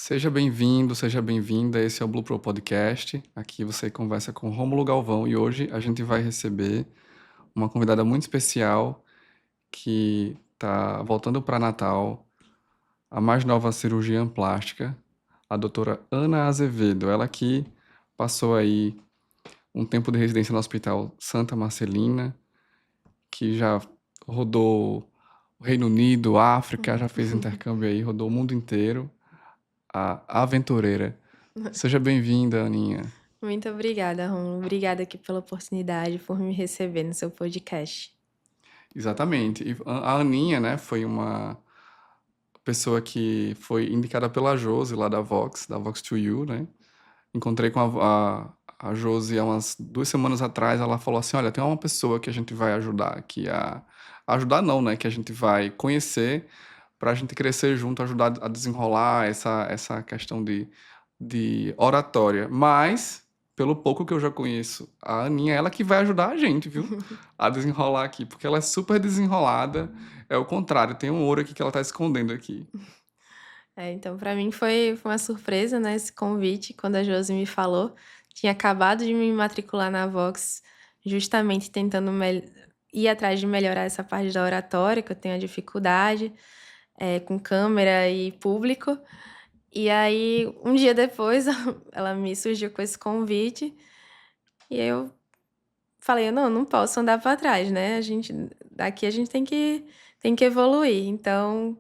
Seja bem-vindo, seja bem-vinda. Esse é o Blue Pro Podcast. Aqui você conversa com Rômulo Galvão e hoje a gente vai receber uma convidada muito especial que está voltando para Natal, a mais nova cirurgiã plástica, a doutora Ana Azevedo. Ela que passou aí um tempo de residência no Hospital Santa Marcelina, que já rodou o Reino Unido, África, já fez intercâmbio aí, rodou o mundo inteiro. A aventureira. Seja bem-vinda, Aninha. Muito obrigada, Romulo. Obrigada aqui pela oportunidade, por me receber no seu podcast. Exatamente. E a Aninha, né, foi uma pessoa que foi indicada pela Josi, lá da Vox to You, né? Encontrei com a Josi há umas 2 semanas atrás, ela falou assim, olha, tem uma pessoa que a gente vai ajudar aqui Ajudar não, né? Que a gente vai conhecer para a gente crescer junto, ajudar a desenrolar essa questão de oratória. Mas, pelo pouco que eu já conheço, a Aninha é ela que vai ajudar a gente, viu? A desenrolar aqui, porque ela é super desenrolada. É o contrário, tem um ouro aqui que ela tá escondendo aqui. Então, para mim foi uma surpresa, né, esse convite, quando a Josi me falou. Tinha acabado de me matricular na Vox, justamente tentando ir atrás de melhorar essa parte da oratória, que eu tenho a dificuldade, com câmera e público. E aí, um dia depois, ela me surgiu com esse convite, e eu falei: "Não posso andar para trás, né, daqui a gente tem que evoluir". Então,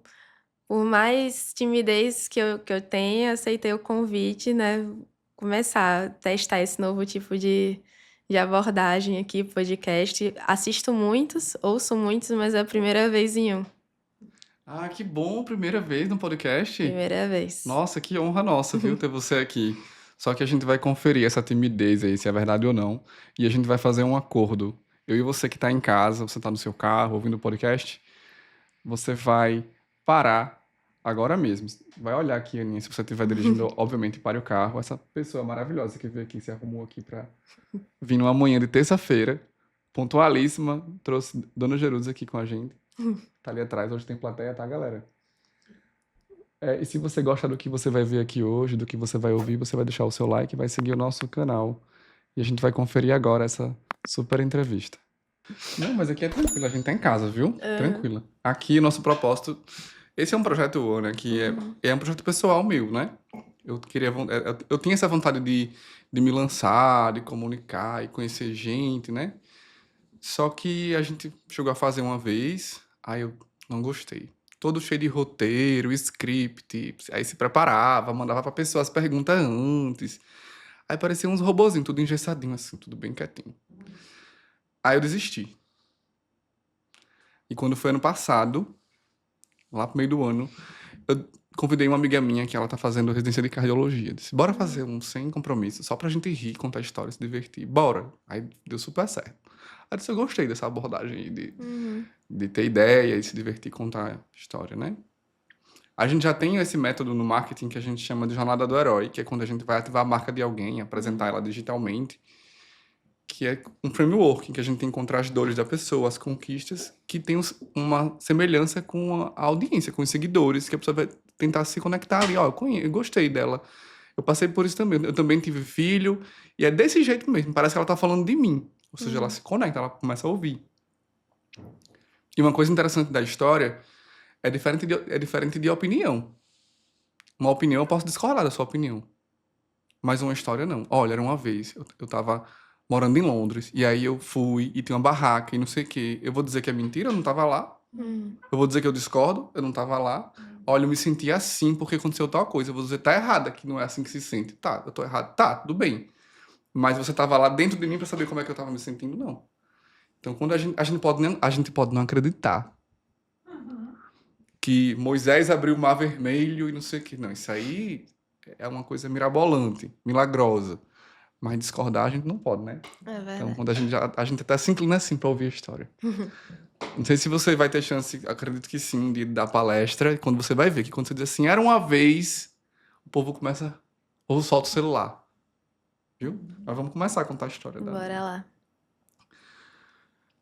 por mais timidez que eu tenha, aceitei o convite, né, começar a testar esse novo tipo de abordagem aqui, podcast. Assisto muitos, ouço muitos, mas é a primeira vez em um. Ah, que bom, primeira vez no podcast. Primeira vez. Nossa, que honra nossa, viu, ter você aqui. Só que a gente vai conferir essa timidez aí, se é verdade ou não. E a gente vai fazer um acordo. Eu e você que tá em casa, você tá no seu carro, ouvindo o podcast, você vai parar agora mesmo. Vai olhar aqui, Aninha, se você estiver dirigindo, obviamente, pare o carro. Essa pessoa maravilhosa que veio aqui, se arrumou aqui pra vir numa manhã de terça-feira, pontualíssima, trouxe Dona Jerusa aqui com a gente. Tá ali atrás, hoje tem plateia, tá, galera? E se você gosta do que você vai ver aqui hoje, do que você vai ouvir, você vai deixar o seu like e vai seguir o nosso canal. E a gente vai conferir agora essa super entrevista. Não, mas aqui é tranquilo, a gente tá em casa, viu? Aham. Tranquila. Aqui, nosso propósito... Esse é um projeto, né, que é um projeto pessoal meu, né? Eu tinha essa vontade de me lançar, de comunicar e conhecer gente, né? Só que a gente chegou a fazer uma vez, aí eu não gostei. Todo cheio de roteiro, script, aí se preparava, mandava pra pessoa as perguntas antes. Aí parecia uns robozinhos, tudo engessadinho assim, tudo bem quietinho. Aí eu desisti. E quando foi ano passado, lá pro meio do ano, eu convidei uma amiga minha que ela tá fazendo residência de cardiologia. Disse, bora fazer um sem compromisso, só pra gente rir, contar história, se divertir. Bora. Aí deu super certo. Aí eu disse, eu gostei dessa abordagem aí Uhum. de ter ideia e se divertir, contar história, né? A gente já tem esse método no marketing que a gente chama de jornada do herói, que é quando a gente vai ativar a marca de alguém, apresentar ela digitalmente, que é um framework em que a gente tem que encontrar as dores da pessoa, as conquistas, que tem uma semelhança com a audiência, com os seguidores, que a pessoa vai tentar se conectar ali. Ó, eu gostei dela. Eu passei por isso também. Eu também tive filho, e é desse jeito mesmo. Parece que ela tá falando de mim. Ou seja, ela se conecta, ela começa a ouvir. E uma coisa interessante da história é diferente de opinião. Uma opinião eu posso discordar da sua opinião. Mas uma história não. Olha, era uma vez, eu tava morando em Londres, e aí eu fui e tinha uma barraca e não sei o quê. Eu vou dizer que é mentira, eu não tava lá. Uhum. Eu vou dizer que eu discordo, eu não tava lá. Olha, eu me senti assim porque aconteceu tal coisa. Eu vou dizer, tá errada, que não é assim que se sente. Tá, eu tô errado. Tá, tudo bem. Mas você tava lá dentro de mim pra saber como é que eu tava me sentindo, não. Então, quando a gente pode não acreditar que Moisés abriu o mar vermelho e não sei o que. Não, isso aí é uma coisa mirabolante, milagrosa. Mas discordar a gente não pode, né? É Então, verdade. quando a gente até se inclina assim pra ouvir a história. Não sei se você vai ter chance, acredito que sim, de dar palestra, quando você vai ver que quando você diz assim, era uma vez, o povo começa, ou solta o celular, viu? Mas vamos começar a contar a história da Bora Aninha. lá.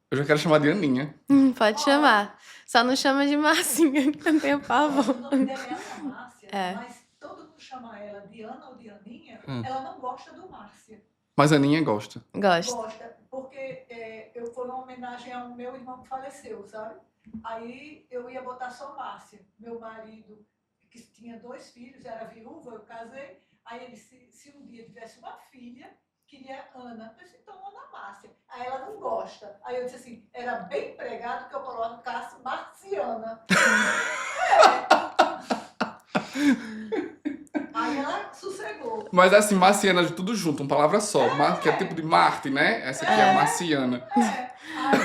Eu já quero chamar de Aninha. Pode chamar. Só não chama de Marcinha, que eu tenho pavor. O nome dela é Ana Márcia, É. mas todo mundo chama ela de Ana ou de Aninha, Hum. ela não gosta do Márcia. Mas a Aninha gosta. Gosto. Gosta, porque eu foi uma homenagem ao meu irmão que faleceu, sabe? Aí eu ia botar só Márcia. Meu marido, que tinha 2 filhos, era viúva, eu casei. Aí ele, se um dia tivesse uma filha, queria Ana. Eu disse, então Ana Márcia. Aí ela não gosta. Aí eu disse assim, era bem empregado que eu colocasse Marciana. Aí ela sossegou. Mas é assim, marciana de tudo junto, uma palavra só. Que é tipo de Marte, né? Essa aqui é marciana. Aí,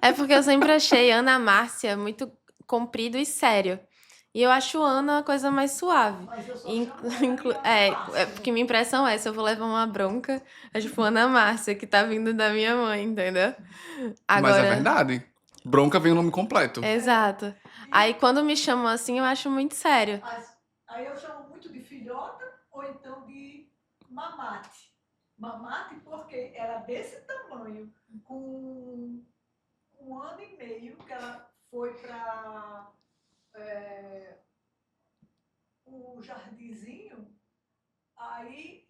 É porque eu sempre achei Ana Márcia muito comprido e sério. E eu acho Ana uma coisa mais suave. mas eu só In- chamo ela de inclu- Ana É, Márcia. porque minha impressão é, se eu vou levar uma bronca, é tipo Ana Márcia, que tá vindo da minha mãe, entendeu? Mas é Agora, verdade. Bronca vem o nome completo. exato. Aí quando me chamam assim, eu acho muito sério. Aí eu chamo muito de filhota ou então de mamate. Mamate porque ela desse tamanho, com 1 ano e meio, que ela foi para o jardinzinho, aí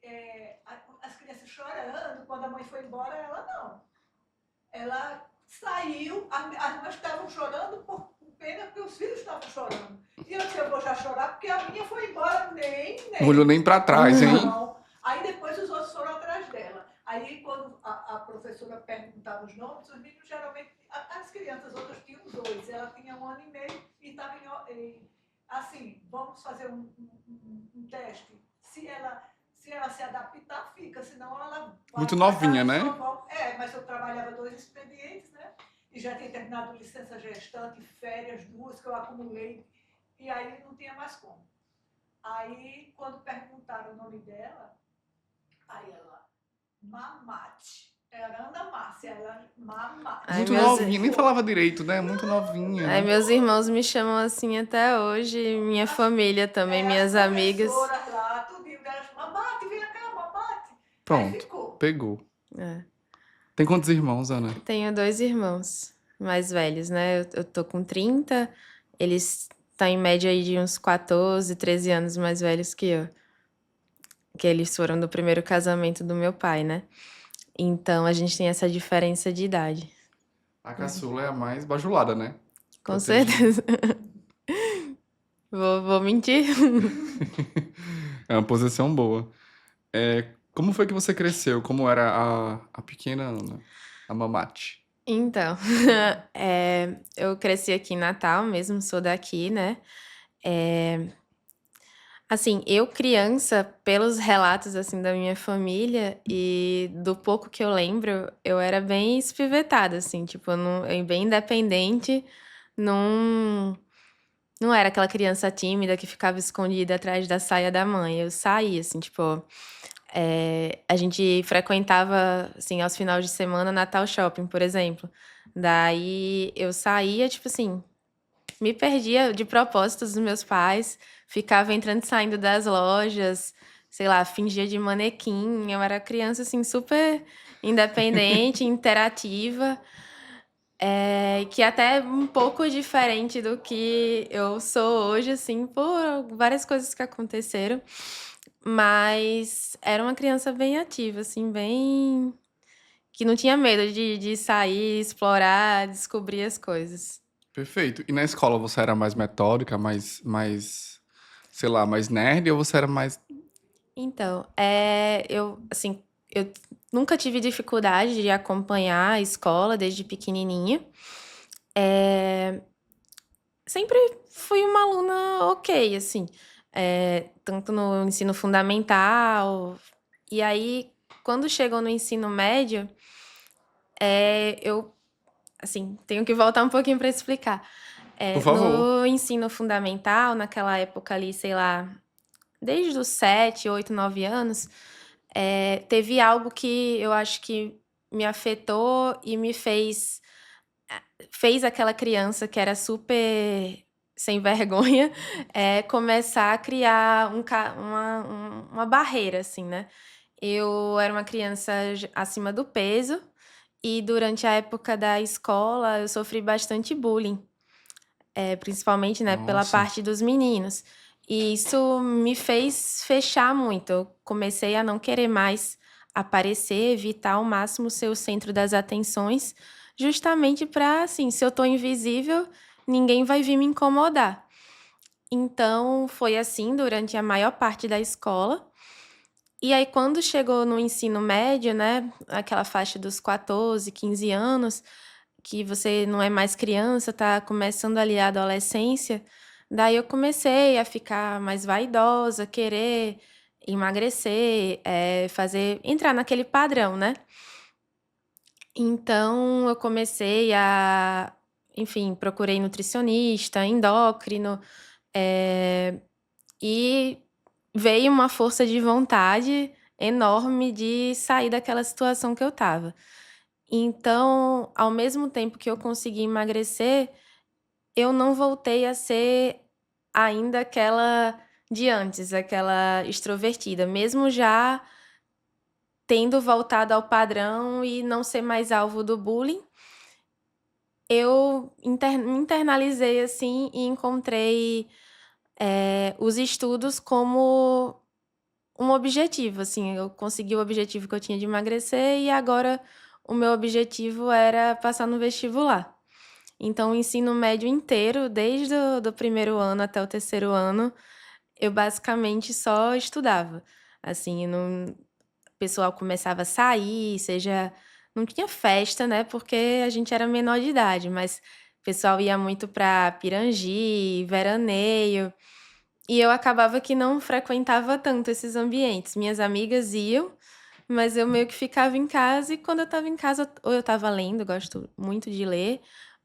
as crianças chorando, quando a mãe foi embora, ela não. Ela saiu, as mães estavam chorando por pena que os filhos estavam chorando. E eu disse, eu vou já chorar porque a minha foi embora, nem. Não olhou nem pra trás, hein? Não. Aí depois os outros foram atrás dela. Aí quando a professora perguntava os nomes, os meninos geralmente, as crianças outras tinham 2, ela tinha 1 ano e meio e estava assim, vamos fazer um teste. Se ela se adaptar, fica, senão ela vai. Muito novinha, né? Mas eu trabalhava 2 expedientes, né? E já tinha terminado licença gestante, férias 2 que eu acumulei, e aí não tinha mais como. Aí, quando perguntaram o nome dela, aí ela, Mamate. Era Ana Márcia, ela, Mamate. Ai, Muito meus- novinha, nem falava direito, né? Muito novinha. Aí meus irmãos me chamam assim até hoje, minha família também, minhas as amigas. professoras lá, tudinho delas, Mamate, vem cá, Mamate. Aí Pronto, ficou. pegou. É. Tem quantos irmãos, Ana? Tenho 2 irmãos mais velhos, né? Eu tô com 30, eles estão em média aí de uns 14, 13 anos mais velhos que eu. Que eles foram do primeiro casamento do meu pai, né? Então a gente tem essa diferença de idade. A caçula é a mais bajulada, né? Com Protegida. certeza. Vou mentir? É uma posição boa. Como foi que você cresceu? Como era a pequena Ana? A mamate? Então, eu cresci aqui em Natal mesmo, sou daqui, né? Assim, eu criança, pelos relatos, assim, da minha família e do pouco que eu lembro, eu era bem espivetada, assim, tipo, bem independente, não era aquela criança tímida que ficava escondida atrás da saia da mãe. Eu saía, assim, tipo, a gente frequentava, assim, aos finais de semana, Natal Shopping, por exemplo. Daí eu saía, tipo assim, me perdia de propósito dos meus pais, ficava entrando e saindo das lojas, sei lá, fingia de manequim. Eu era criança, assim, super independente, interativa, que até um pouco diferente do que eu sou hoje, assim, por várias coisas que aconteceram. Mas era uma criança bem ativa, assim, bem... que não tinha medo de sair, explorar, descobrir as coisas. Perfeito. E na escola você era mais metódica, sei lá, mais nerd ou você era mais... Então, assim, eu nunca tive dificuldade de acompanhar a escola desde pequenininha. Sempre fui uma aluna ok, assim, tanto no ensino fundamental. E aí, quando chegou no ensino médio, eu, assim, tenho que voltar um pouquinho para explicar. Por favor. No ensino fundamental, naquela época ali, sei lá, desde os 7, 8, 9 anos, teve algo que eu acho que me afetou e me fez aquela criança que era super sem vergonha começar a criar uma barreira, assim, né? Eu era uma criança acima do peso e durante a época da escola eu sofri bastante bullying, principalmente, né, pela Nossa. parte dos meninos. E isso me fez fechar muito. Eu comecei a não querer mais aparecer, evitar ao máximo ser o centro das atenções, justamente para, assim, se eu tô invisível, ninguém vai vir me incomodar. Então, foi assim durante a maior parte da escola. E aí, quando chegou no ensino médio, né, aquela faixa dos 14, 15 anos, que você não é mais criança, tá começando ali a adolescência, daí eu comecei a ficar mais vaidosa, querer emagrecer, fazer, entrar naquele padrão, né? Então eu comecei a, enfim, procurei nutricionista, endócrino, eh, e veio uma força de vontade enorme de sair daquela situação que eu estava. Então, ao mesmo tempo que eu consegui emagrecer, eu não voltei a ser ainda aquela de antes, aquela extrovertida, mesmo já tendo voltado ao padrão e não ser mais alvo do bullying, eu me internalizei assim e encontrei os estudos como um objetivo, assim, eu consegui o objetivo que eu tinha de emagrecer e agora o meu objetivo era passar no vestibular. Então, o ensino médio inteiro, desde o do primeiro ano até o terceiro ano, eu basicamente só estudava. Assim, não, o pessoal começava a sair, seja. Não tinha festa, né? Porque a gente era menor de idade, mas o pessoal ia muito pra Pirangi, veraneio. E eu acabava que não frequentava tanto esses ambientes. Minhas amigas iam, mas eu meio que ficava em casa, e quando eu estava em casa, ou eu estava lendo, gosto muito de ler,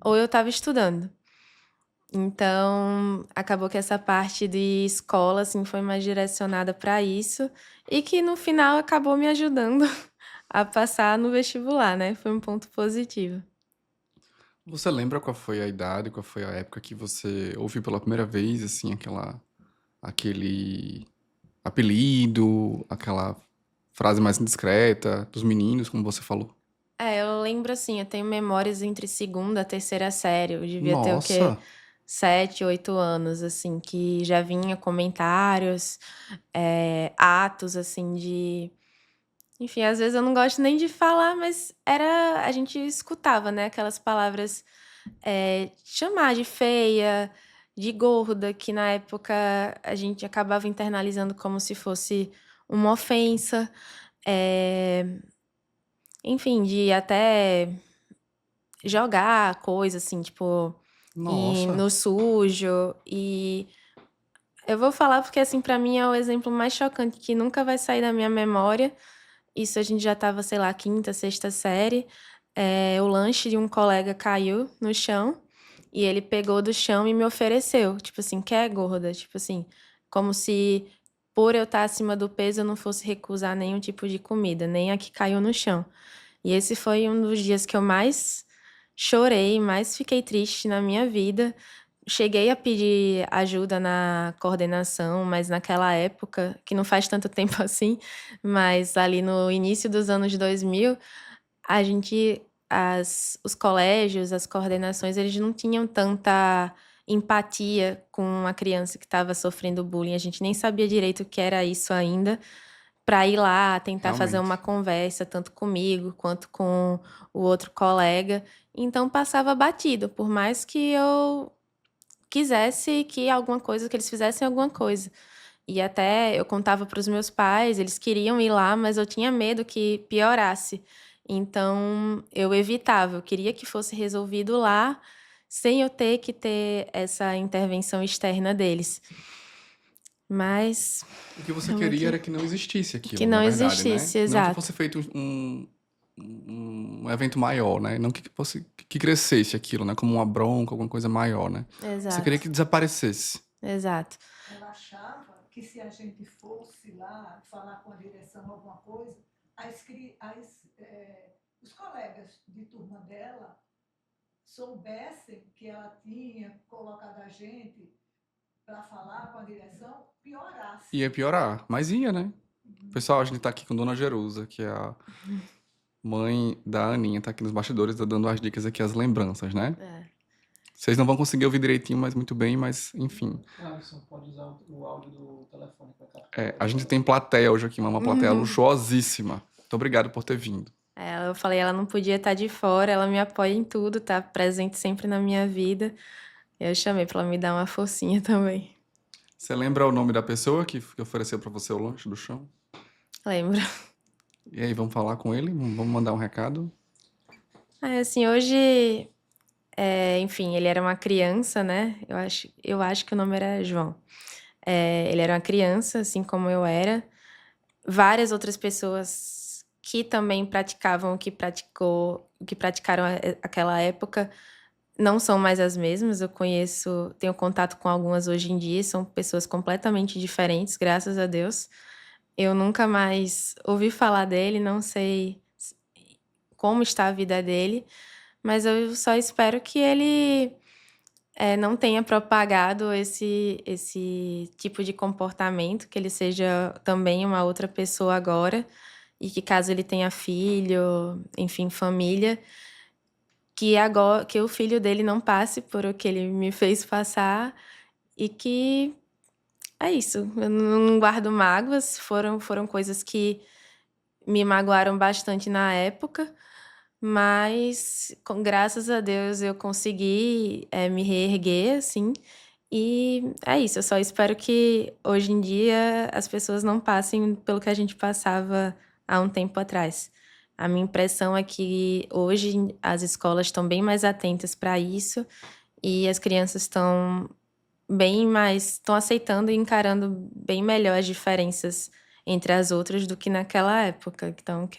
ou eu estava estudando. Então, acabou que essa parte de escola, assim, foi mais direcionada para isso, e que no final acabou me ajudando a passar no vestibular, né? Foi um ponto positivo. Você lembra qual foi a idade, qual foi a época que você ouviu pela primeira vez, assim, aquele apelido, aquela frase mais indiscreta dos meninos, como você falou? Eu lembro assim, eu tenho memórias entre segunda e terceira série. Eu devia ter o quê? Nossa! 7, 8 anos, assim, que já vinha comentários, atos, assim, de. Enfim, às vezes eu não gosto nem de falar, mas era. A gente escutava, né? Aquelas palavras, chamar de feia, de gorda, que na época a gente acabava internalizando como se fosse uma ofensa. eh, Enfim, de até jogar coisa, assim, tipo, Nossa! no sujo. E eu vou falar porque, assim, pra mim é o exemplo mais chocante que nunca vai sair da minha memória. Isso a gente já estava, sei lá, quinta, sexta série. O lanche de um colega caiu no chão e ele pegou do chão e me ofereceu. Tipo assim, quer, gorda? Tipo assim, como se por eu estar acima do peso eu não fosse recusar nenhum tipo de comida, nem a que caiu no chão. E esse foi um dos dias que eu mais chorei, mais fiquei triste na minha vida. Cheguei a pedir ajuda na coordenação, mas naquela época, que não faz tanto tempo assim, mas ali no início dos anos 2000, a gente, os colégios, as coordenações, eles não tinham tanta empatia com a criança que estava sofrendo bullying. A gente nem sabia direito o que era isso ainda, para ir lá tentar fazer uma Realmente. conversa, tanto comigo quanto com o outro colega. Então passava batido, por mais que eu quisesse que alguma coisa, que eles fizessem alguma coisa. E até eu contava para os meus pais, eles queriam ir lá, mas eu tinha medo que piorasse. Então eu evitava, eu queria que fosse resolvido lá, sem eu ter que ter essa intervenção externa deles. Mas O que você estamos queria aqui. era que não existisse Que aquilo, na não verdade, né? existisse, Não que exato. fosse feito um evento maior, né? Não que fosse que crescesse aquilo, né? Como uma bronca, alguma coisa maior, né? Você queria Exato, que desaparecesse. exato. Ela achava que se a gente fosse lá falar com a direção alguma coisa, os colegas de turma dela soubessem que ela tinha colocado a gente para falar com a direção, piorasse. Ia piorar, mas ia, né? Pessoal, a gente tá aqui com Dona Jerusa, que é a mãe da Aninha, tá aqui nos bastidores, tá dando as dicas aqui, as lembranças, né? É. Vocês não vão conseguir ouvir direitinho, mas muito bem, mas enfim. O Alisson pode usar o áudio do telefone para cá. A gente tem plateia hoje aqui, uma plateia luxuosíssima. Muito obrigado por ter vindo. Eu falei, ela não podia estar de fora, ela me apoia em tudo, tá presente sempre na minha vida. Eu chamei pra ela me dar uma forcinha também. Você lembra o nome da pessoa que ofereceu para você o lanche do chão? Lembro. E aí, vamos falar com ele? Vamos mandar um recado? Assim, hoje, enfim, ele era uma criança, né? Eu acho que o nome era João. Ele era uma criança, assim como eu era. Várias outras pessoas que também praticavam o que praticaram aquela época não são mais as mesmas. Eu tenho contato com algumas hoje em dia, são pessoas completamente diferentes, graças a Deus. Eu nunca mais ouvi falar dele, não sei como está a vida dele, mas eu só espero que ele não tenha propagado esse tipo de comportamento, que ele seja também uma outra pessoa agora, e que caso ele tenha filho, enfim, família, que o filho dele não passe por o que ele me fez passar, e que é isso. Eu não guardo mágoas, foram coisas que me magoaram bastante na época, mas graças a Deus eu consegui me reerguer, assim, e é isso. Eu só espero que hoje em dia as pessoas não passem pelo que a gente passava há um tempo atrás. A minha impressão é que hoje as escolas estão bem mais atentas para isso e as crianças estão aceitando e encarando bem melhor as diferenças entre as outras do que naquela época. Então,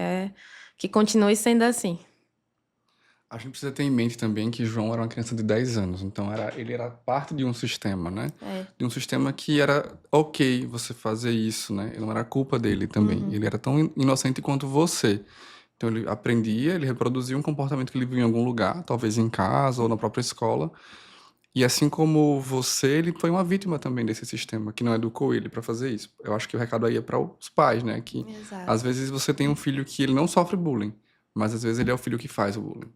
que continue sendo assim. A gente precisa ter em mente também que João era uma criança de 10 anos, então ele era parte de um sistema, né? De um sistema que era ok você fazer isso, né? Não era culpa dele também. Ele era tão inocente quanto você. Então ele aprendia, ele reproduzia um comportamento que ele viu em algum lugar, talvez em casa ou na própria escola. E assim como você, ele foi uma vítima também desse sistema, que não educou ele para fazer isso. Eu acho que o recado aí é para os pais, né? Que Exato. às vezes você tem um filho que ele não sofre bullying, mas às vezes ele é o filho que faz o bullying.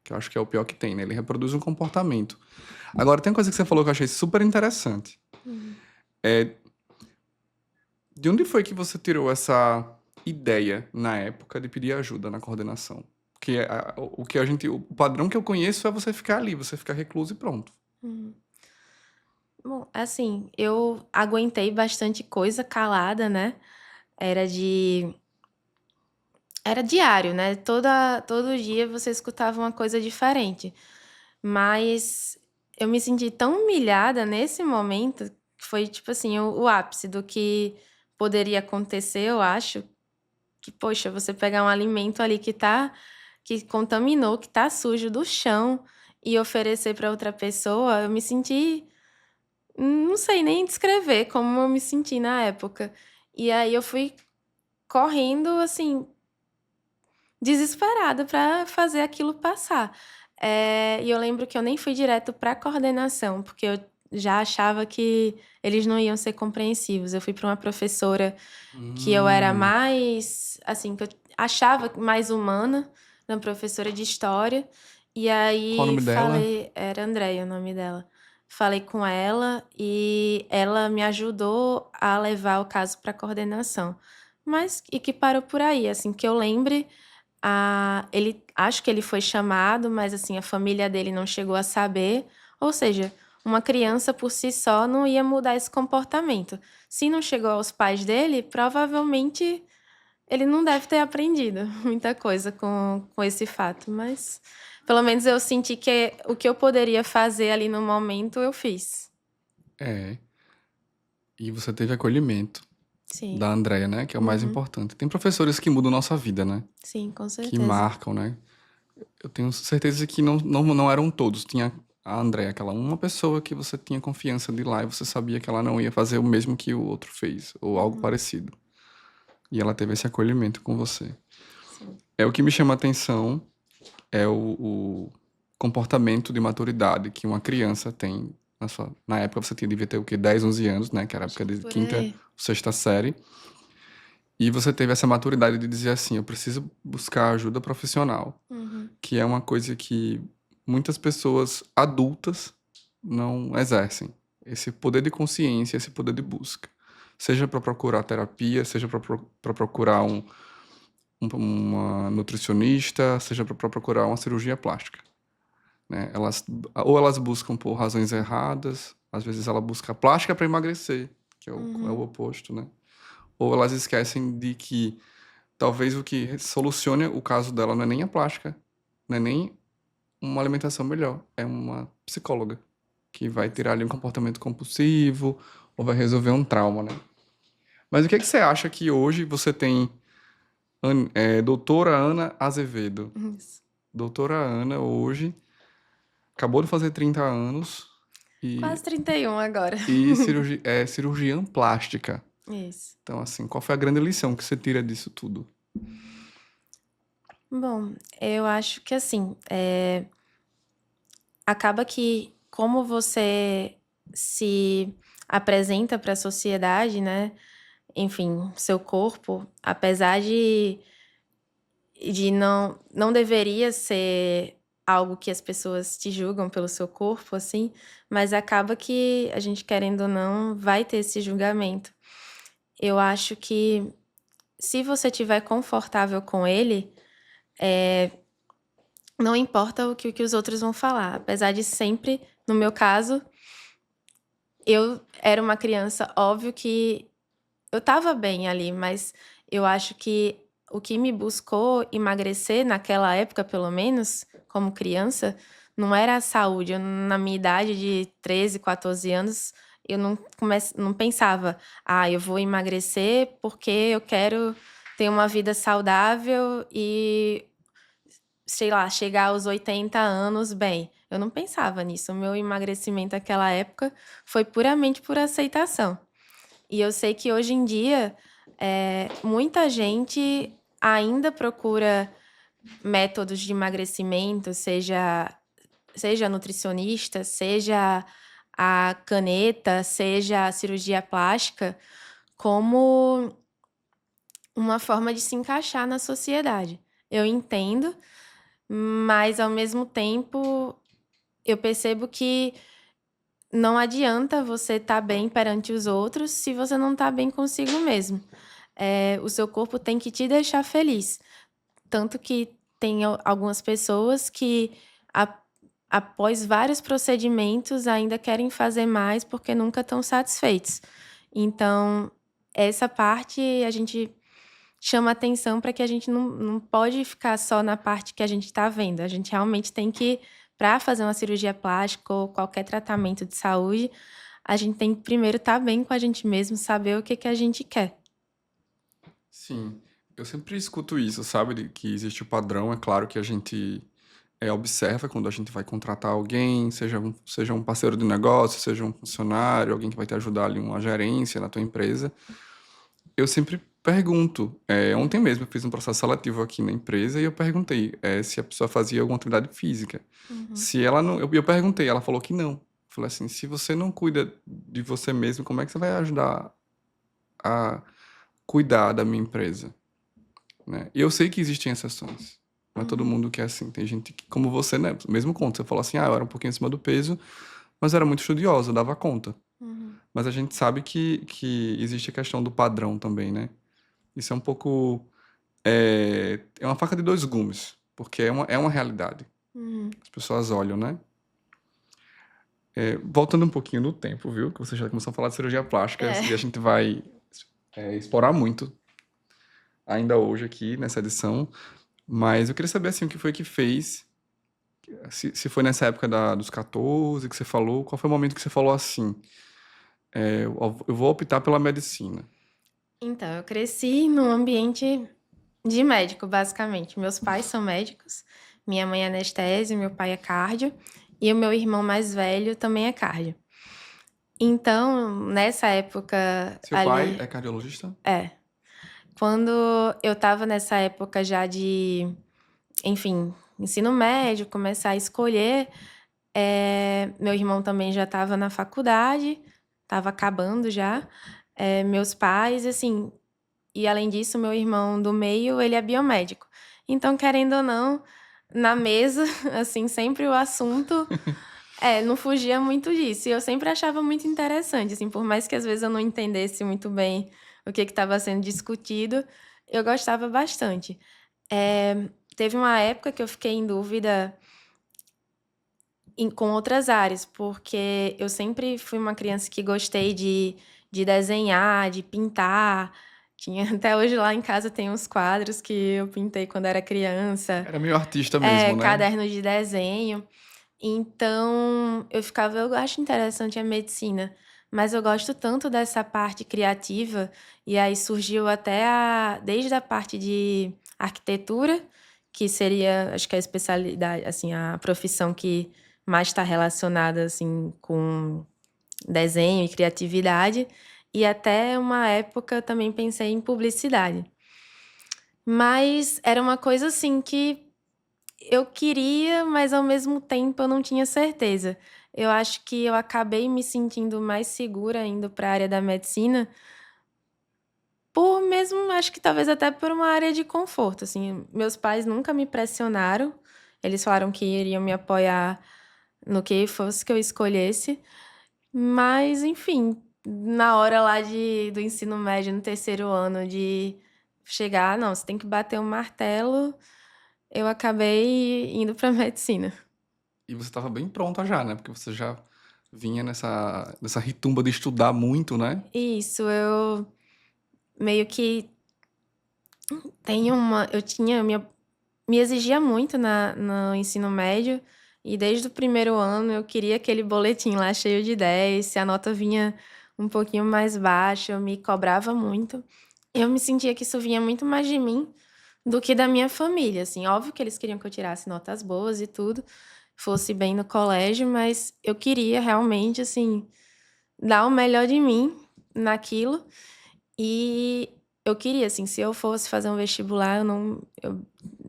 Que eu acho que é o pior que tem, né? Ele reproduz um comportamento. Agora, tem uma coisa que você falou que eu achei super interessante. De onde foi que você tirou essa ideia, na época, de pedir ajuda na coordenação? Porque o padrão que eu conheço é você ficar ali, você ficar recluso e pronto. Bom, assim, eu aguentei bastante coisa calada, né? Era diário, né? Todo dia você escutava uma coisa diferente. Mas eu me senti tão humilhada nesse momento, que foi tipo assim, o ápice do que poderia acontecer, eu acho. Que, poxa, você pegar um alimento ali que contaminou, que tá sujo do chão e oferecer para outra pessoa, eu me senti, não sei nem descrever como eu me senti na época. E aí eu fui correndo, assim, desesperada para fazer aquilo passar. E eu lembro que eu nem fui direto para a coordenação, porque eu já achava que eles não iam ser compreensivos. Eu fui para uma professora que eu era mais, assim, que eu achava mais humana, uma professora de história. E aí Qual o nome dela? era Andréia o nome dela. Falei com ela e ela me ajudou a levar o caso para coordenação. E que parou por aí, assim, que eu lembre, acho que ele foi chamado, mas assim, a família dele não chegou a saber. Ou seja, uma criança por si só não ia mudar esse comportamento. Se não chegou aos pais dele, provavelmente ele não deve ter aprendido muita coisa com esse fato. Mas pelo menos eu senti que o que eu poderia fazer ali no momento, eu fiz. E você teve acolhimento Sim. da Andréia, né? Que é o mais importante. Tem professores que mudam nossa vida, né? Sim, com Que certeza. marcam, né? Eu tenho certeza que não eram todos. Tinha a Andréia, aquela uma pessoa que você tinha confiança de ir lá e você sabia que ela não ia fazer o mesmo que o outro fez, ou algo parecido. E ela teve esse acolhimento com você. Sim. O que me chama a atenção é o comportamento de maturidade que uma criança tem. Na época você devia ter o quê? 10, 11 anos, né? Que era a época de Por quinta, aí. sexta série. E você teve essa maturidade de dizer assim, eu preciso buscar ajuda profissional. Que é uma coisa que muitas pessoas adultas não exercem esse poder de consciência, esse poder de busca. Seja para procurar terapia, seja para procurar uma nutricionista, seja para procurar uma cirurgia plástica, né? Ou elas buscam por razões erradas, às vezes ela busca a plástica para emagrecer, que é o oposto, né? Ou elas esquecem de que talvez o que solucione o caso dela não é nem a plástica, não é nem uma alimentação melhor, é uma psicóloga que vai tirar ali um comportamento compulsivo ou vai resolver um trauma, né? Mas o que é que você acha que hoje você tem doutora Ana Azevedo? Isso. Doutora Ana hoje acabou de fazer 30 anos e, Quase 31 agora. e é cirurgiã plástica. Isso. Então, assim, qual foi a grande lição que você tira disso tudo? Bom, eu acho que assim, acaba que como você se apresenta para a sociedade, né? Enfim, seu corpo, apesar de não deveria ser algo que as pessoas te julgam pelo seu corpo, assim, mas acaba que a gente, querendo ou não, vai ter esse julgamento. Eu acho que se você estiver confortável com ele, não importa o que os outros vão falar. Apesar de sempre, no meu caso, eu era uma criança, óbvio que eu estava bem ali, mas eu acho que o que me buscou emagrecer naquela época, pelo menos, como criança, não era a saúde. Na minha idade de 13, 14 anos, eu não pensava, eu vou emagrecer porque eu quero ter uma vida saudável e, sei lá, chegar aos 80 anos bem. Eu não pensava nisso. O meu emagrecimento naquela época foi puramente por aceitação. E eu sei que hoje em dia, muita gente ainda procura métodos de emagrecimento, seja nutricionista, seja a caneta, seja a cirurgia plástica, como uma forma de se encaixar na sociedade. Eu entendo, mas ao mesmo tempo eu percebo que não adianta você estar bem perante os outros se você não está bem consigo mesmo. O seu corpo tem que te deixar feliz. Tanto que tem algumas pessoas que, após vários procedimentos, ainda querem fazer mais porque nunca estão satisfeitos. Então, essa parte a gente chama atenção para que a gente não pode ficar só na parte que a gente está vendo. A gente realmente tem que, para fazer uma cirurgia plástica ou qualquer tratamento de saúde, a gente tem que primeiro estar bem com a gente mesmo, saber o que a gente quer. Sim, eu sempre escuto isso, sabe? Que existe o padrão, é claro que a gente observa quando a gente vai contratar alguém, seja um parceiro de negócio, seja um funcionário, alguém que vai te ajudar ali, uma gerência na tua empresa. Eu sempre pergunto, ontem mesmo eu fiz um processo seletivo aqui na empresa e eu perguntei se a pessoa fazia alguma atividade física. Se ela não, eu perguntei, ela falou que não. Eu falei assim, se você não cuida de você mesmo, como é que você vai ajudar a cuidar da minha empresa, né? E eu sei que existem exceções. Não é todo mundo que é assim. Tem gente que, como você, né? Mesmo conta, você falou assim, eu era um pouquinho acima do peso, mas eu era muito estudiosa, eu dava conta. Mas a gente sabe que existe a questão do padrão também, né? Isso é um pouco... É uma faca de dois gumes, porque é uma realidade. As pessoas olham, né? Voltando um pouquinho no tempo, viu? Que você já começou a falar de cirurgia plástica, e a gente vai explorar muito ainda hoje aqui nessa edição. Mas eu queria saber, assim, o que foi que fez, se foi nessa época dos 14 que você falou, qual foi o momento que você falou assim, eu vou optar pela medicina. Então, eu cresci num ambiente de médico, basicamente. Meus pais são médicos, minha mãe é anestésio, meu pai é cardio, e o meu irmão mais velho também é cardio. Então, nessa época Seu pai ali, é cardiologista? quando eu estava nessa época já de, enfim, ensino médio, começar a escolher, meu irmão também já estava na faculdade, estava acabando já, meus pais, assim, e além disso, meu irmão do meio, ele é biomédico. Então, querendo ou não, na mesa, assim, sempre o assunto Não fugia muito disso. E eu sempre achava muito interessante, assim, por mais que às vezes eu não entendesse muito bem o que estava sendo discutido, eu gostava bastante. Teve uma época que eu fiquei em dúvida com outras áreas, porque eu sempre fui uma criança que gostei de desenhar, de pintar. Tinha, até hoje lá em casa tem uns quadros que eu pintei quando era criança. Era meio artista mesmo, né? Cadernos de desenho. Então, eu acho interessante a medicina, mas eu gosto tanto dessa parte criativa, e aí surgiu até desde a parte de arquitetura, que seria, acho que a especialidade, assim, a profissão que mais está relacionada, assim, com desenho e criatividade, e até uma época também pensei em publicidade. Mas era uma coisa, assim, que eu queria, mas ao mesmo tempo eu não tinha certeza. Eu acho que eu acabei me sentindo mais segura indo para a área da medicina, por mesmo, acho que talvez até por uma área de conforto, assim. Meus pais nunca me pressionaram, eles falaram que iriam me apoiar no que fosse que eu escolhesse, mas enfim, na hora lá do ensino médio, no terceiro ano, de chegar, não, você tem que bater o martelo, eu acabei indo para medicina. E você estava bem pronta já, né? Porque você já vinha nessa ritumba de estudar muito, né? Isso, eu meio que tenho uma. Eu tinha. Me exigia muito no ensino médio, e desde o primeiro ano eu queria aquele boletim lá cheio de 10. Se a nota vinha um pouquinho mais baixa, eu me cobrava muito. Eu me sentia que isso vinha muito mais de mim do que da minha família, assim. Óbvio que eles queriam que eu tirasse notas boas e tudo, fosse bem no colégio, mas eu queria realmente, assim, dar o melhor de mim naquilo. E eu queria, assim, se eu fosse fazer um vestibular, eu não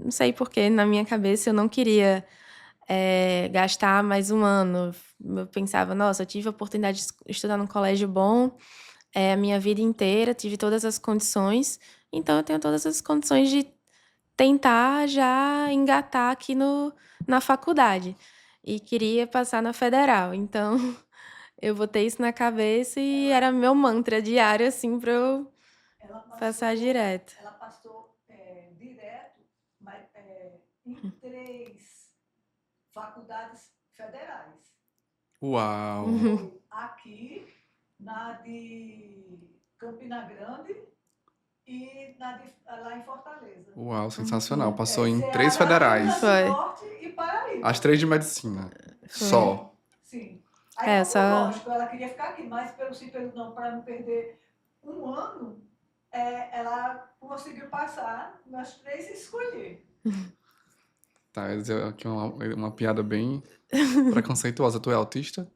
sei porquê, na minha cabeça eu não queria gastar mais um ano. Eu pensava, nossa, eu tive a oportunidade de estudar num colégio bom, a minha vida inteira, tive todas as condições, então eu tenho todas as condições de tentar já engatar aqui na faculdade. E queria passar na federal, então eu botei isso na cabeça e era meu mantra diário, assim, pra eu Ela passar passou, direto. ela passou direto, mas, em 3 faculdades federais. Uau! Foi aqui, na de Campina Grande e lá em Fortaleza. Uau, sensacional. Passou em 3 Ceará, Rio Grande federais. do Foi. Norte e Paraíba. As 3 de medicina. Foi. Só. Sim. Aí, como só. lógico, ela queria ficar aqui, mas pelo sim, pelo não, para não perder um ano, ela conseguiu passar nas 3 e escolher. Tá, eu ia dizer aqui uma piada bem preconceituosa. Tu é autista?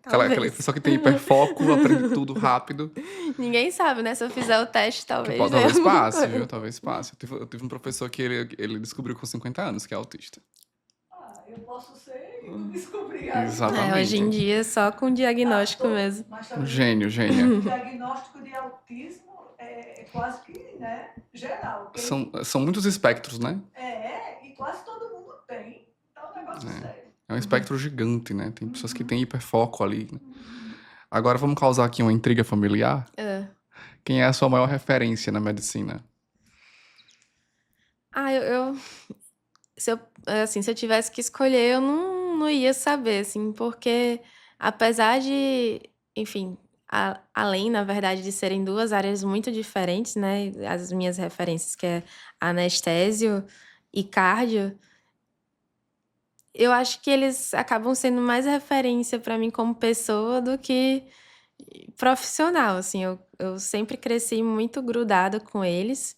Aquela Talvez. pessoa que tem hiperfoco, aprende tudo rápido. Ninguém sabe, né? Se eu fizer o teste, Que talvez dê talvez alguma passe, coisa. viu? Talvez passe. Eu tive um professor que ele descobriu com 50 anos que é autista. Eu posso ser e não descobrir ainda. Exatamente. Hoje em dia, só com diagnóstico mesmo. Mas Um também gênio, gênia. o diagnóstico de autismo é quase que, né, geral. São muitos espectros, né? E quase todo mundo tem. Então é um negócio sério. É um espectro gigante, né? Tem pessoas que têm hiperfoco ali. Né? Agora vamos causar aqui uma intriga familiar. Quem é a sua maior referência na medicina? Se eu tivesse que escolher, eu não ia saber, assim, porque apesar de, enfim, além, na verdade, de serem duas áreas muito diferentes, né? As minhas referências, que é anestésio e cardio, eu acho que eles acabam sendo mais referência para mim como pessoa do que profissional, assim. Eu sempre cresci muito grudada com eles.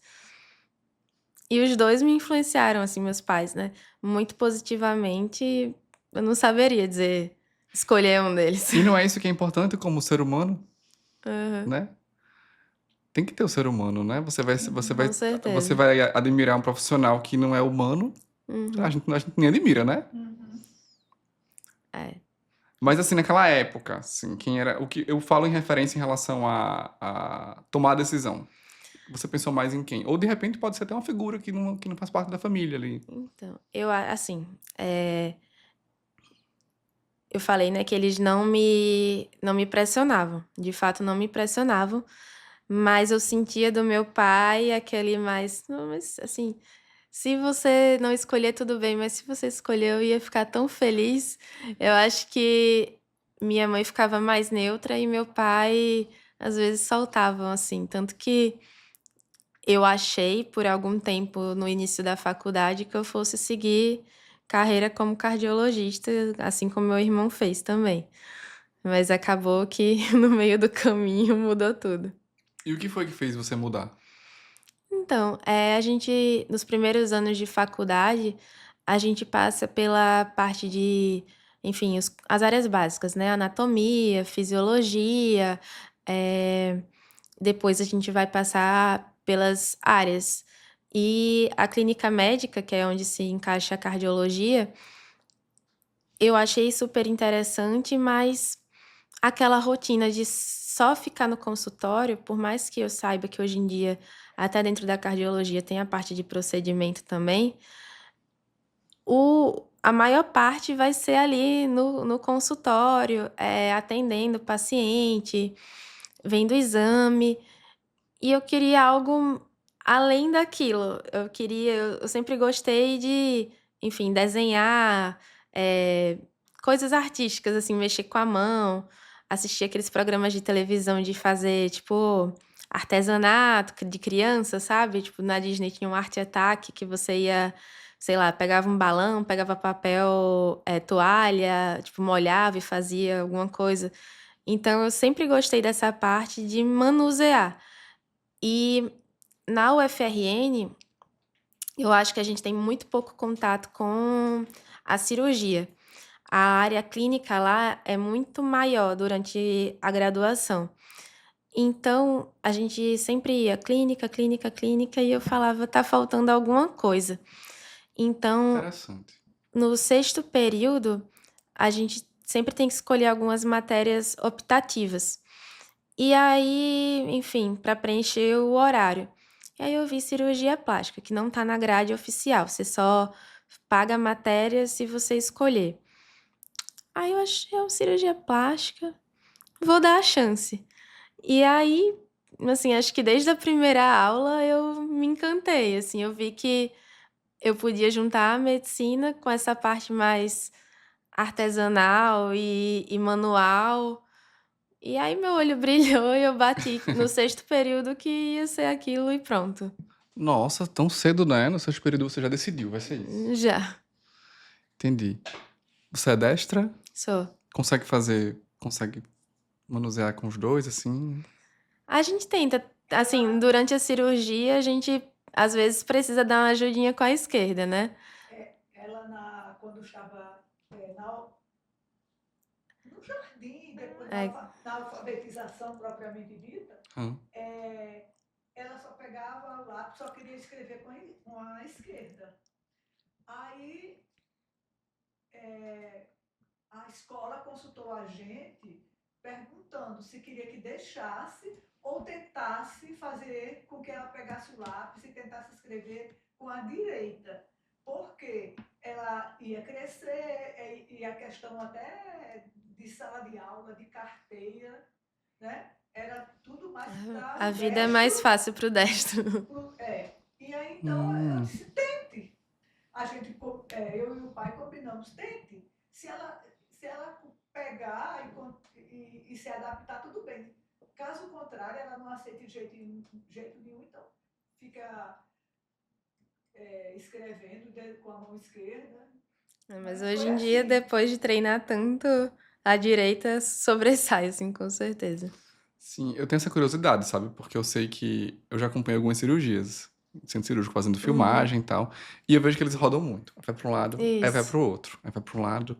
E os dois me influenciaram, assim, meus pais, né? Muito positivamente. Eu não saberia escolher um deles. E não é isso que é importante como ser humano, Aham, né? Tem que ter o ser humano, né? com certeza. Você vai admirar um profissional que não é humano, a gente nem admira, né? É. Mas assim, naquela época, assim, quem era. O que eu falo em referência em relação a tomar a decisão. Você pensou mais em quem? Ou de repente pode ser até uma figura que não faz parte da família ali. Então, assim, eu falei, né, que eles não me pressionavam. De fato, não me pressionavam, mas eu sentia do meu pai aquele mais, não, mas assim, se você não escolher, tudo bem, mas se você escolher, eu ia ficar tão feliz. Eu acho que minha mãe ficava mais neutra e meu pai às vezes saltavam assim, tanto que eu achei por algum tempo no início da faculdade que eu fosse seguir carreira como cardiologista, assim como meu irmão fez também. Mas acabou que no meio do caminho mudou tudo. E o que foi que fez você mudar? Então, a gente, nos primeiros anos de faculdade, a gente passa pela parte de, enfim, as áreas básicas, né? Anatomia, fisiologia, eh, depois a gente vai passar pelas áreas. E a clínica médica, que é onde se encaixa a cardiologia, eu achei super interessante, mas aquela rotina de só ficar no consultório, por mais que eu saiba que hoje em dia, até dentro da cardiologia, tem a parte de procedimento também, a maior parte vai ser ali no consultório, atendendo o paciente, vendo o exame. E eu queria algo além daquilo. Eu sempre gostei de, enfim, desenhar, eh, coisas artísticas, assim, mexer com a mão, assistir aqueles programas de televisão de fazer, tipo, artesanato de criança, sabe? Tipo, na Disney tinha um Art Attack que você ia, sei lá, pegava um balão, pegava papel, toalha, tipo, molhava e fazia alguma coisa. Então eu sempre gostei dessa parte de manusear. E na UFRN, eu acho que a gente tem muito pouco contato com a cirurgia. A área clínica lá é muito maior durante a graduação. Então, a gente sempre ia clínica, clínica, clínica, e eu falava, tá faltando alguma coisa. Então, Interessante. no sexto período, a gente sempre tem que escolher algumas matérias optativas. E aí, enfim, para preencher o horário. E aí eu vi cirurgia plástica, que não tá na grade oficial, você só paga a matéria se você escolher. Aí eu achei cirurgia plástica, vou dar a chance. E aí, assim, acho que desde a primeira aula eu me encantei, assim, eu vi que eu podia juntar a medicina com essa parte mais artesanal e manual. E aí meu olho brilhou e eu bati no sexto período que ia ser aquilo e pronto. Nossa, tão cedo, né? No seu período você já decidiu, vai ser isso. Já, Entendi. Você é destra? sou. Consegue manusear com os dois, assim? A gente tenta, assim, durante a cirurgia, a gente às vezes precisa dar uma ajudinha com a esquerda, né? Quando estava no jardim, depois É, na alfabetização propriamente dita, Hã? ela só pegava o lápis, só queria escrever com a esquerda. Aí a escola consultou a gente perguntando se queria que deixasse ou tentasse fazer com que ela pegasse o lápis e tentasse escrever com a direita, porque ela ia crescer e a questão até de sala de aula, de carteira, né? Era tudo mais para a o vida é mais destro. fácil pro destro. E aí, então, eu Hum. disse, tente. Eu e o pai combinamos, tente. Se ela pegar e se adaptar, tudo bem. Caso contrário, ela não aceite de jeito nenhum, então fica escrevendo com a mão esquerda. Mas Mas hoje foi em dia, assim. depois de treinar tanto, a direita sobressai, assim, com certeza. Sim, eu tenho essa curiosidade, sabe? Porque eu sei que eu já acompanhei algumas cirurgias, centro cirúrgico fazendo Uhum, filmagem e tal, e eu vejo que eles rodam muito. Vai pra um lado, aí vai isso. pro outro, aí vai pra um lado.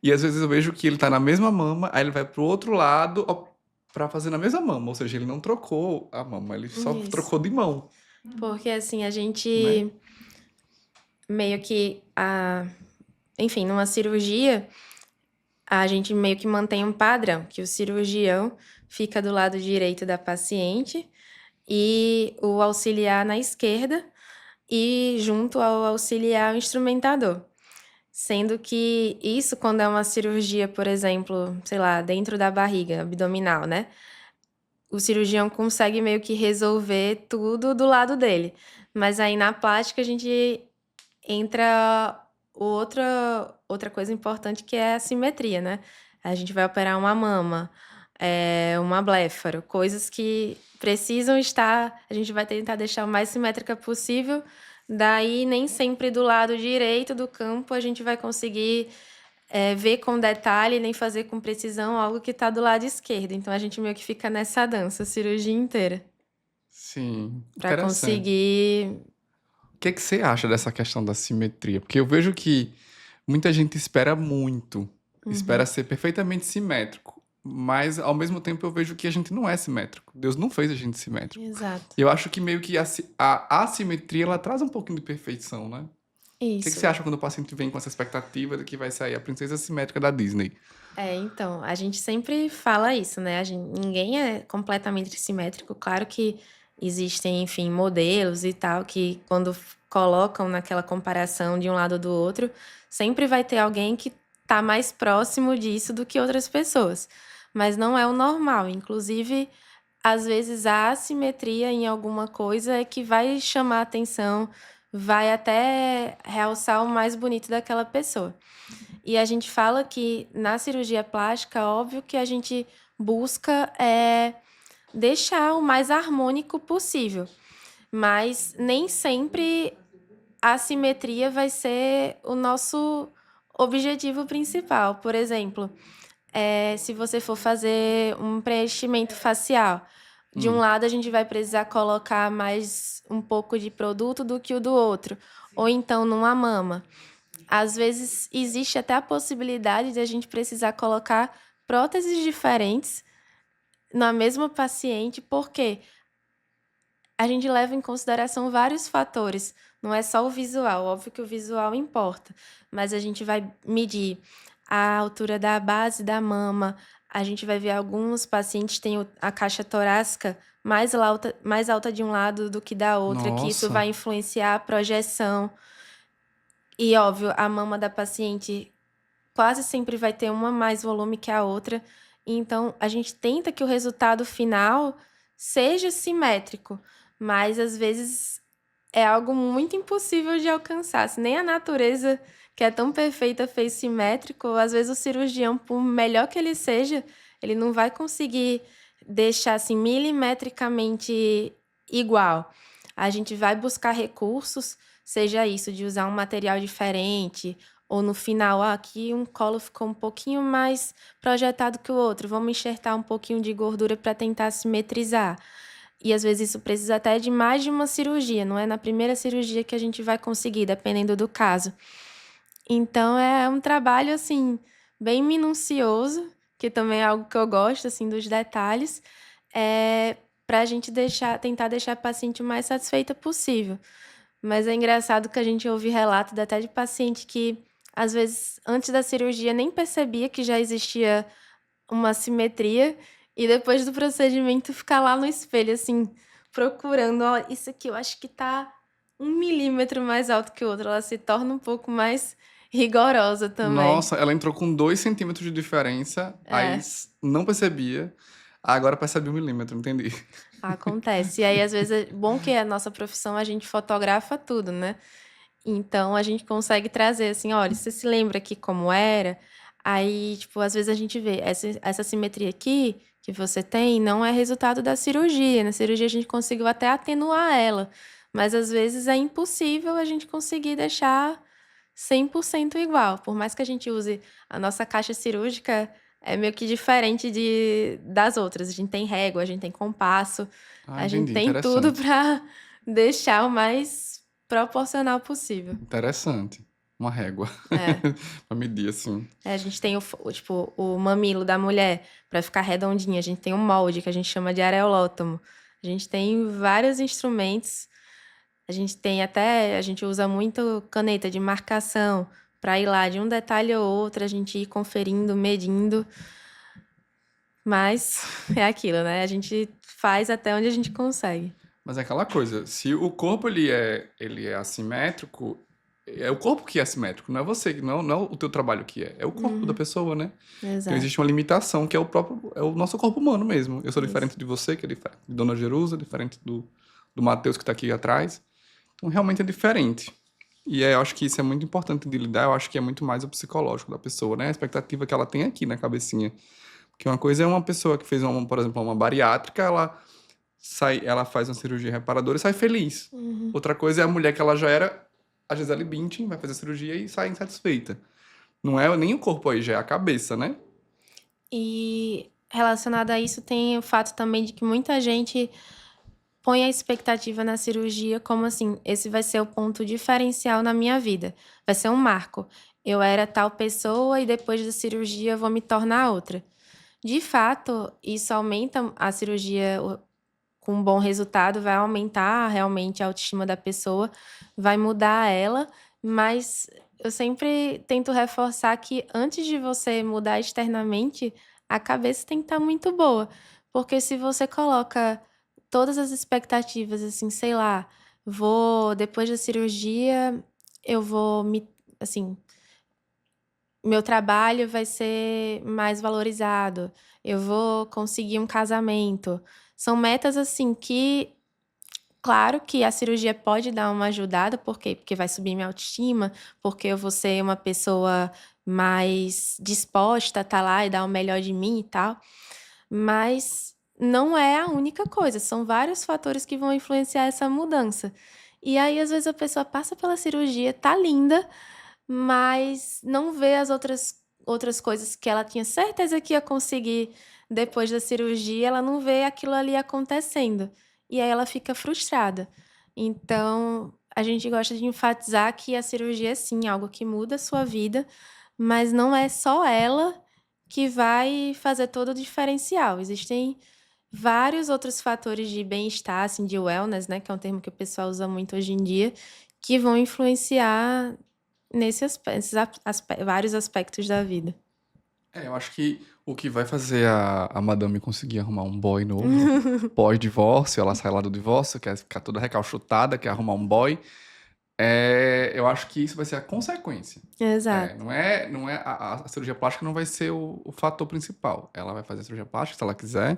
E às vezes eu vejo que ele tá na mesma mama, aí ele vai pro outro lado ó, pra fazer na mesma mama, ou seja, ele não trocou a mama, ele só Isso. trocou de mão, Porque assim, a né? gente meio que enfim, numa cirurgia, a gente meio que mantém um padrão, que o cirurgião fica do lado direito da paciente e o auxiliar na esquerda e junto ao auxiliar o instrumentador. Sendo que isso, quando é uma cirurgia, por exemplo, sei lá, dentro da barriga, abdominal, né? O cirurgião consegue meio que resolver tudo do lado dele. Mas aí na plástica a gente entra outra coisa importante que é a simetria, né? A gente vai operar uma mama, uma bléfaro, coisas que precisam estar. A gente vai tentar deixar o mais simétrica possível. Daí, nem sempre do lado direito do campo a gente vai conseguir ver com detalhe, nem fazer com precisão algo que está do lado esquerdo. Então a gente meio que fica nessa dança a cirurgia inteira Sim, para interessante. conseguir. O que é que você acha dessa questão da simetria? Porque eu vejo que muita gente espera muito, espera Uhum, ser perfeitamente simétrico, mas ao mesmo tempo eu vejo que a gente não é simétrico. Deus não fez a gente simétrico. exato. E eu acho que meio que a assimetria ela traz um pouquinho de perfeição, né? O que é que você Isso. acha quando o paciente vem com essa expectativa de que vai sair a princesa simétrica da Disney? Então, a gente sempre fala isso, né? Ninguém é completamente simétrico. Claro que existem, enfim, modelos e tal, que quando colocam naquela comparação de um lado do outro, sempre vai ter alguém que tá mais próximo disso do que outras pessoas. Mas não é o normal. Inclusive, às vezes a assimetria em alguma coisa é que vai chamar a atenção, vai até realçar o mais bonito daquela pessoa. E a gente fala que na cirurgia plástica, óbvio que a gente busca deixar o mais harmônico possível, mas nem sempre a simetria vai ser o nosso objetivo principal. Por exemplo, se você for fazer um preenchimento facial, de um Hum, lado a gente vai precisar colocar mais um pouco de produto do que o do outro, ou então numa mama. Às vezes existe até a possibilidade de a gente precisar colocar próteses diferentes na mesma paciente, porque a gente leva em consideração vários fatores. Não é só o visual, óbvio que o visual importa, mas a gente vai medir a altura da base da mama, a gente vai ver alguns pacientes têm a caixa torácica mais alta de um lado do que da outra, que isso nossa, vai influenciar a projeção. E, óbvio, a mama da paciente quase sempre vai ter uma mais volume que a outra. Então, a gente tenta que o resultado final seja simétrico, mas às vezes é algo muito impossível de alcançar. Se nem a natureza, que é tão perfeita, fez simétrico, às vezes o cirurgião, por melhor que ele seja, ele não vai conseguir deixar assim milimetricamente igual. A gente vai buscar recursos, seja isso de usar um material diferente, ou no final, aqui um colo ficou um pouquinho mais projetado que o outro, vamos enxertar um pouquinho de gordura para tentar simetrizar. E às vezes isso precisa até de mais de uma cirurgia, não é na primeira cirurgia que a gente vai conseguir, dependendo do caso. Então é um trabalho assim bem minucioso, que também é algo que eu gosto assim dos detalhes, para a gente tentar deixar a paciente o mais satisfeita possível. Mas é engraçado que a gente ouve relatos até de paciente que, às vezes, antes da cirurgia nem percebia que já existia uma simetria e depois do procedimento ficar lá no espelho, assim, procurando, ó, isso aqui eu acho que tá 1 milímetro mais alto que o outro. Ela se torna um pouco mais rigorosa também. nossa, ela entrou com 2 centímetros de diferença, aí É, não percebia, agora percebi 1 milímetro, entendi. acontece. E aí, às vezes, é bom que a nossa profissão a gente fotografa tudo, né? Então a gente consegue trazer assim, olha, você se lembra aqui como era? Aí, tipo, às vezes a gente vê essa simetria aqui que você tem não é resultado da cirurgia. Na cirurgia a gente conseguiu até atenuar ela, mas às vezes é impossível a gente conseguir deixar 100% igual. Por mais que a gente use a nossa caixa cirúrgica, é meio que diferente das outras. A gente tem régua, a gente tem compasso, Ah, a gente entendi, tem tudo interessante, para deixar o mais proporcional possível. interessante. Uma régua, É. pra medir assim. A gente tem tipo, o mamilo da mulher para ficar redondinho. A gente tem um molde que a gente chama de areolótomo. A gente tem vários instrumentos. A gente usa muito caneta de marcação para ir lá de um detalhe ou outro, a gente ir conferindo, medindo. Mas é aquilo, né? A gente faz até onde a gente consegue. Mas é aquela coisa, se o corpo ele é assimétrico, é o corpo que é assimétrico, não é você, não é o teu trabalho que é o corpo da pessoa, né? Então Exato. existe uma limitação que é o nosso corpo humano mesmo. Eu sou Isso. diferente de você, que é diferente de Dona Jerusa, diferente do Matheus que tá aqui atrás. Então realmente é diferente. E eu acho que isso é muito importante de lidar, eu acho que é muito mais o psicológico da pessoa, né? A expectativa que ela tem aqui na cabecinha. Porque uma coisa é uma pessoa que fez, por exemplo, uma bariátrica, ela faz uma cirurgia reparadora e sai feliz. Outra coisa é a mulher que ela já era a Gisele Bündchen, vai fazer a cirurgia e sai insatisfeita. Não é nem o corpo aí, já é a cabeça, né? E relacionado a isso, tem o fato também de que muita gente põe a expectativa na cirurgia como assim, esse vai ser o ponto diferencial na minha vida. Vai ser um marco. Eu era tal pessoa e depois da cirurgia eu vou me tornar outra. De fato, isso aumenta a cirurgia com um bom resultado, vai aumentar realmente a autoestima da pessoa, vai mudar ela, mas eu sempre tento reforçar que antes de você mudar externamente, a cabeça tem que estar muito boa. Porque se você coloca todas as expectativas, assim, sei lá, depois da cirurgia, eu vou assim, meu trabalho vai ser mais valorizado, eu vou conseguir um casamento. São metas, assim, que, claro que a cirurgia pode dar uma ajudada, por quê? Porque vai subir minha autoestima, porque eu vou ser uma pessoa mais disposta a estar lá e dar o melhor de mim e tal. Mas não é a única coisa, são vários fatores que vão influenciar essa mudança. E aí, às vezes, a pessoa passa pela cirurgia, tá linda, mas não vê as outras coisas que ela tinha certeza que ia conseguir depois da cirurgia, ela não vê aquilo ali acontecendo. E aí ela fica frustrada. Então, a gente gosta de enfatizar que a cirurgia é sim algo que muda a sua vida, mas não é só ela que vai fazer todo o diferencial. Existem vários outros fatores de bem-estar, assim, de wellness, né, que é um termo que o pessoal usa muito hoje em dia, que vão influenciar vários aspectos da vida. Eu acho que o que vai fazer a madame conseguir arrumar um boy novo, pós-divórcio, ela sai lá do divórcio, quer ficar toda recalchutada, quer arrumar um boy, eu acho que isso vai ser a consequência. Exato. Não é a cirurgia plástica não vai ser o fator principal. Ela vai fazer a cirurgia plástica se ela quiser,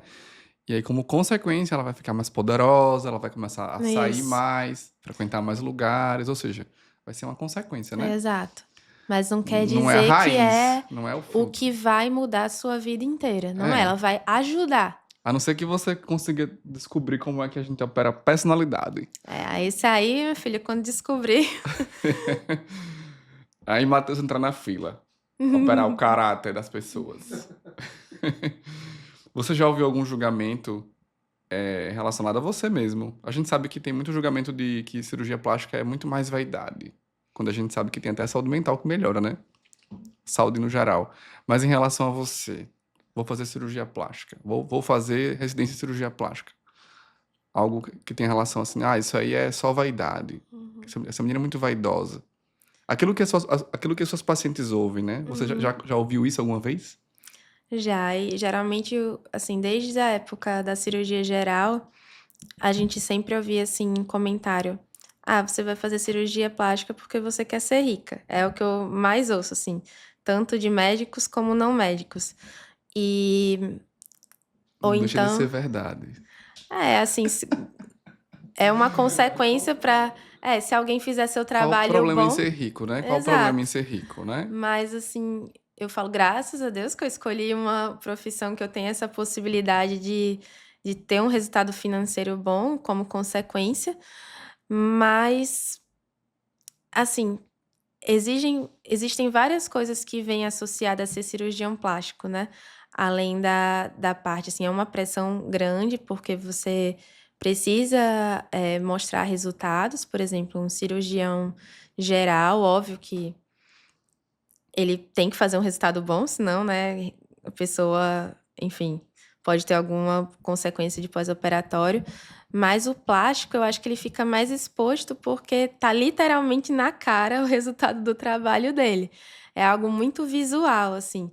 e aí, como consequência, ela vai ficar mais poderosa, ela vai começar a sair Isso. mais, frequentar mais lugares, ou seja, vai ser uma consequência, né? Exato. Mas não quer Não é a dizer que raiz, é não é o o fruto. que vai mudar a sua vida inteira. Não é, É. ela vai ajudar. A não ser que você consiga descobrir como é que a gente opera a personalidade. Esse aí, meu filho, quando descobrir. Aí Matheus entrar na fila. Operar o caráter das pessoas. Você já ouviu algum julgamento relacionado a você mesmo? A gente sabe que tem muito julgamento de que cirurgia plástica é muito mais vaidade. Quando a gente sabe que tem até saúde mental que melhora, né? Saúde no geral. Mas em relação a você, vou fazer cirurgia plástica. Vou fazer residência em cirurgia plástica. Algo que tem relação assim, isso aí é só vaidade. Essa menina é muito vaidosa. Aquilo que as suas pacientes ouvem, né? Você já ouviu isso alguma vez? Já, e geralmente, assim, desde a época da cirurgia geral, a gente sempre ouvia, assim, um comentário. Você vai fazer cirurgia plástica porque você quer ser rica. É o que eu mais ouço, assim, tanto de médicos como não médicos. Ou Não deixa de ser então, verdade. assim, é uma consequência para. Se alguém fizer seu Qual o trabalho problema em bom. ser rico, né? Qual o problema em Exato. ser rico, né? Mas, assim, eu falo, graças a Deus que eu escolhi uma profissão que eu tenho essa possibilidade de ter um resultado financeiro bom como consequência. Mas, assim, existem várias coisas que vêm associadas a ser cirurgião plástico, né? Além da parte, assim, é uma pressão grande, porque você precisa mostrar resultados. Por exemplo, um cirurgião geral, óbvio que ele tem que fazer um resultado bom, senão, né, a pessoa, enfim, pode ter alguma consequência de pós-operatório. Mas o plástico, eu acho que ele fica mais exposto porque tá literalmente na cara o resultado do trabalho dele. É algo muito visual, assim.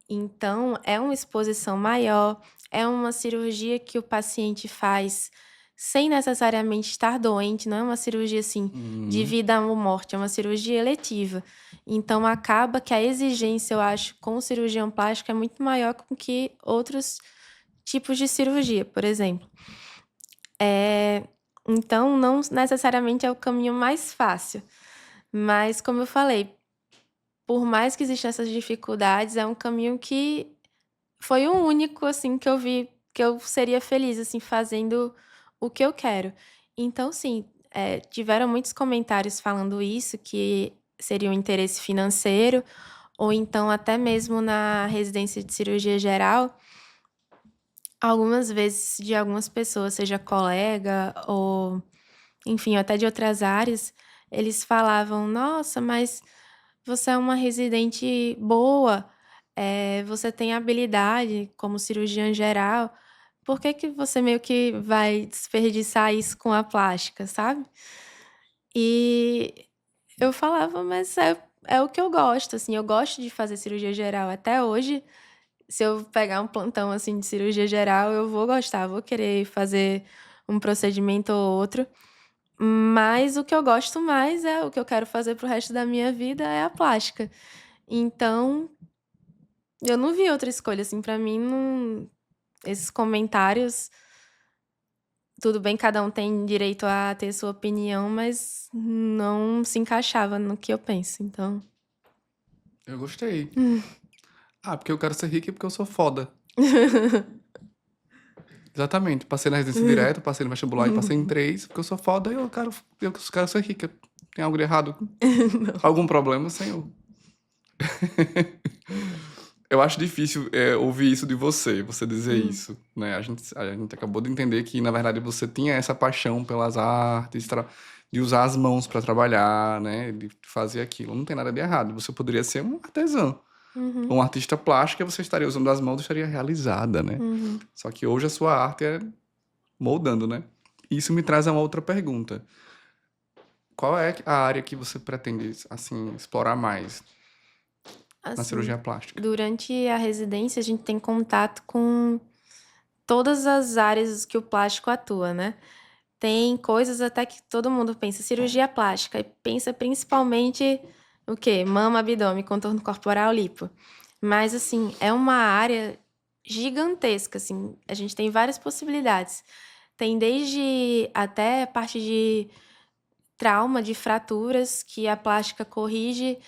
Então, é uma exposição maior, é uma cirurgia que o paciente faz sem necessariamente estar doente, não é uma cirurgia assim de Uhum. vida ou morte, é uma cirurgia eletiva. Então acaba que a exigência, eu acho, com o cirurgião plástico é muito maior do que outros tipos de cirurgia, por exemplo. Então não necessariamente é o caminho mais fácil, mas como eu falei, por mais que existam essas dificuldades, é um caminho que foi o único, assim, que eu vi que eu seria feliz, assim, fazendo o que eu quero. Então, sim, tiveram muitos comentários falando isso, que seria um interesse financeiro, ou então até mesmo na residência de cirurgia geral, algumas vezes de algumas pessoas, seja colega ou, enfim, até de outras áreas, eles falavam: "Nossa, mas você é uma residente boa, você tem habilidade como cirurgiã geral, por que que você meio que vai desperdiçar isso com a plástica?", sabe. E eu falava: "Mas é o que eu gosto, assim, eu gosto de fazer cirurgia geral". Até hoje, se eu pegar um plantão, assim, de cirurgia geral, eu vou gostar, vou querer fazer um procedimento ou outro, mas o que eu gosto mais é o que eu quero fazer para o resto da minha vida é a plástica. Então, eu não vi outra escolha, assim, pra mim não esses comentários, tudo bem, cada um tem direito a ter sua opinião, mas não se encaixava no que eu penso, então Eu gostei. Ah, porque eu quero ser rico e porque eu sou foda. Exatamente. Passei na residência direto, passei no vestibular e passei em 3, porque eu sou foda e eu quero ser rica. Tem algo de errado? Algum problema, senhor? Eu acho difícil ouvir isso de você dizer isso, né? A gente acabou de entender que, na verdade, você tinha essa paixão pelas artes, de usar as mãos para trabalhar, né? De fazer aquilo. Não tem nada de errado. Você poderia ser um artesão. Uhum, Um artista plástico, você estaria usando as mãos e estaria realizada, né? uhum. Só que hoje a sua arte é moldando, né? Isso me traz a uma outra pergunta. Qual é a área que você pretende, assim, explorar mais na Assim, cirurgia plástica? durante a residência, a gente tem contato com todas as áreas que o plástico atua, né. Tem coisas até que todo mundo pensa cirurgia plástica e pensa principalmente o quê? Mama, abdômen, contorno corporal, lipo. Mas, assim, é uma área gigantesca, assim, a gente tem várias possibilidades. Tem desde até parte de trauma, de fraturas que a plástica corrige,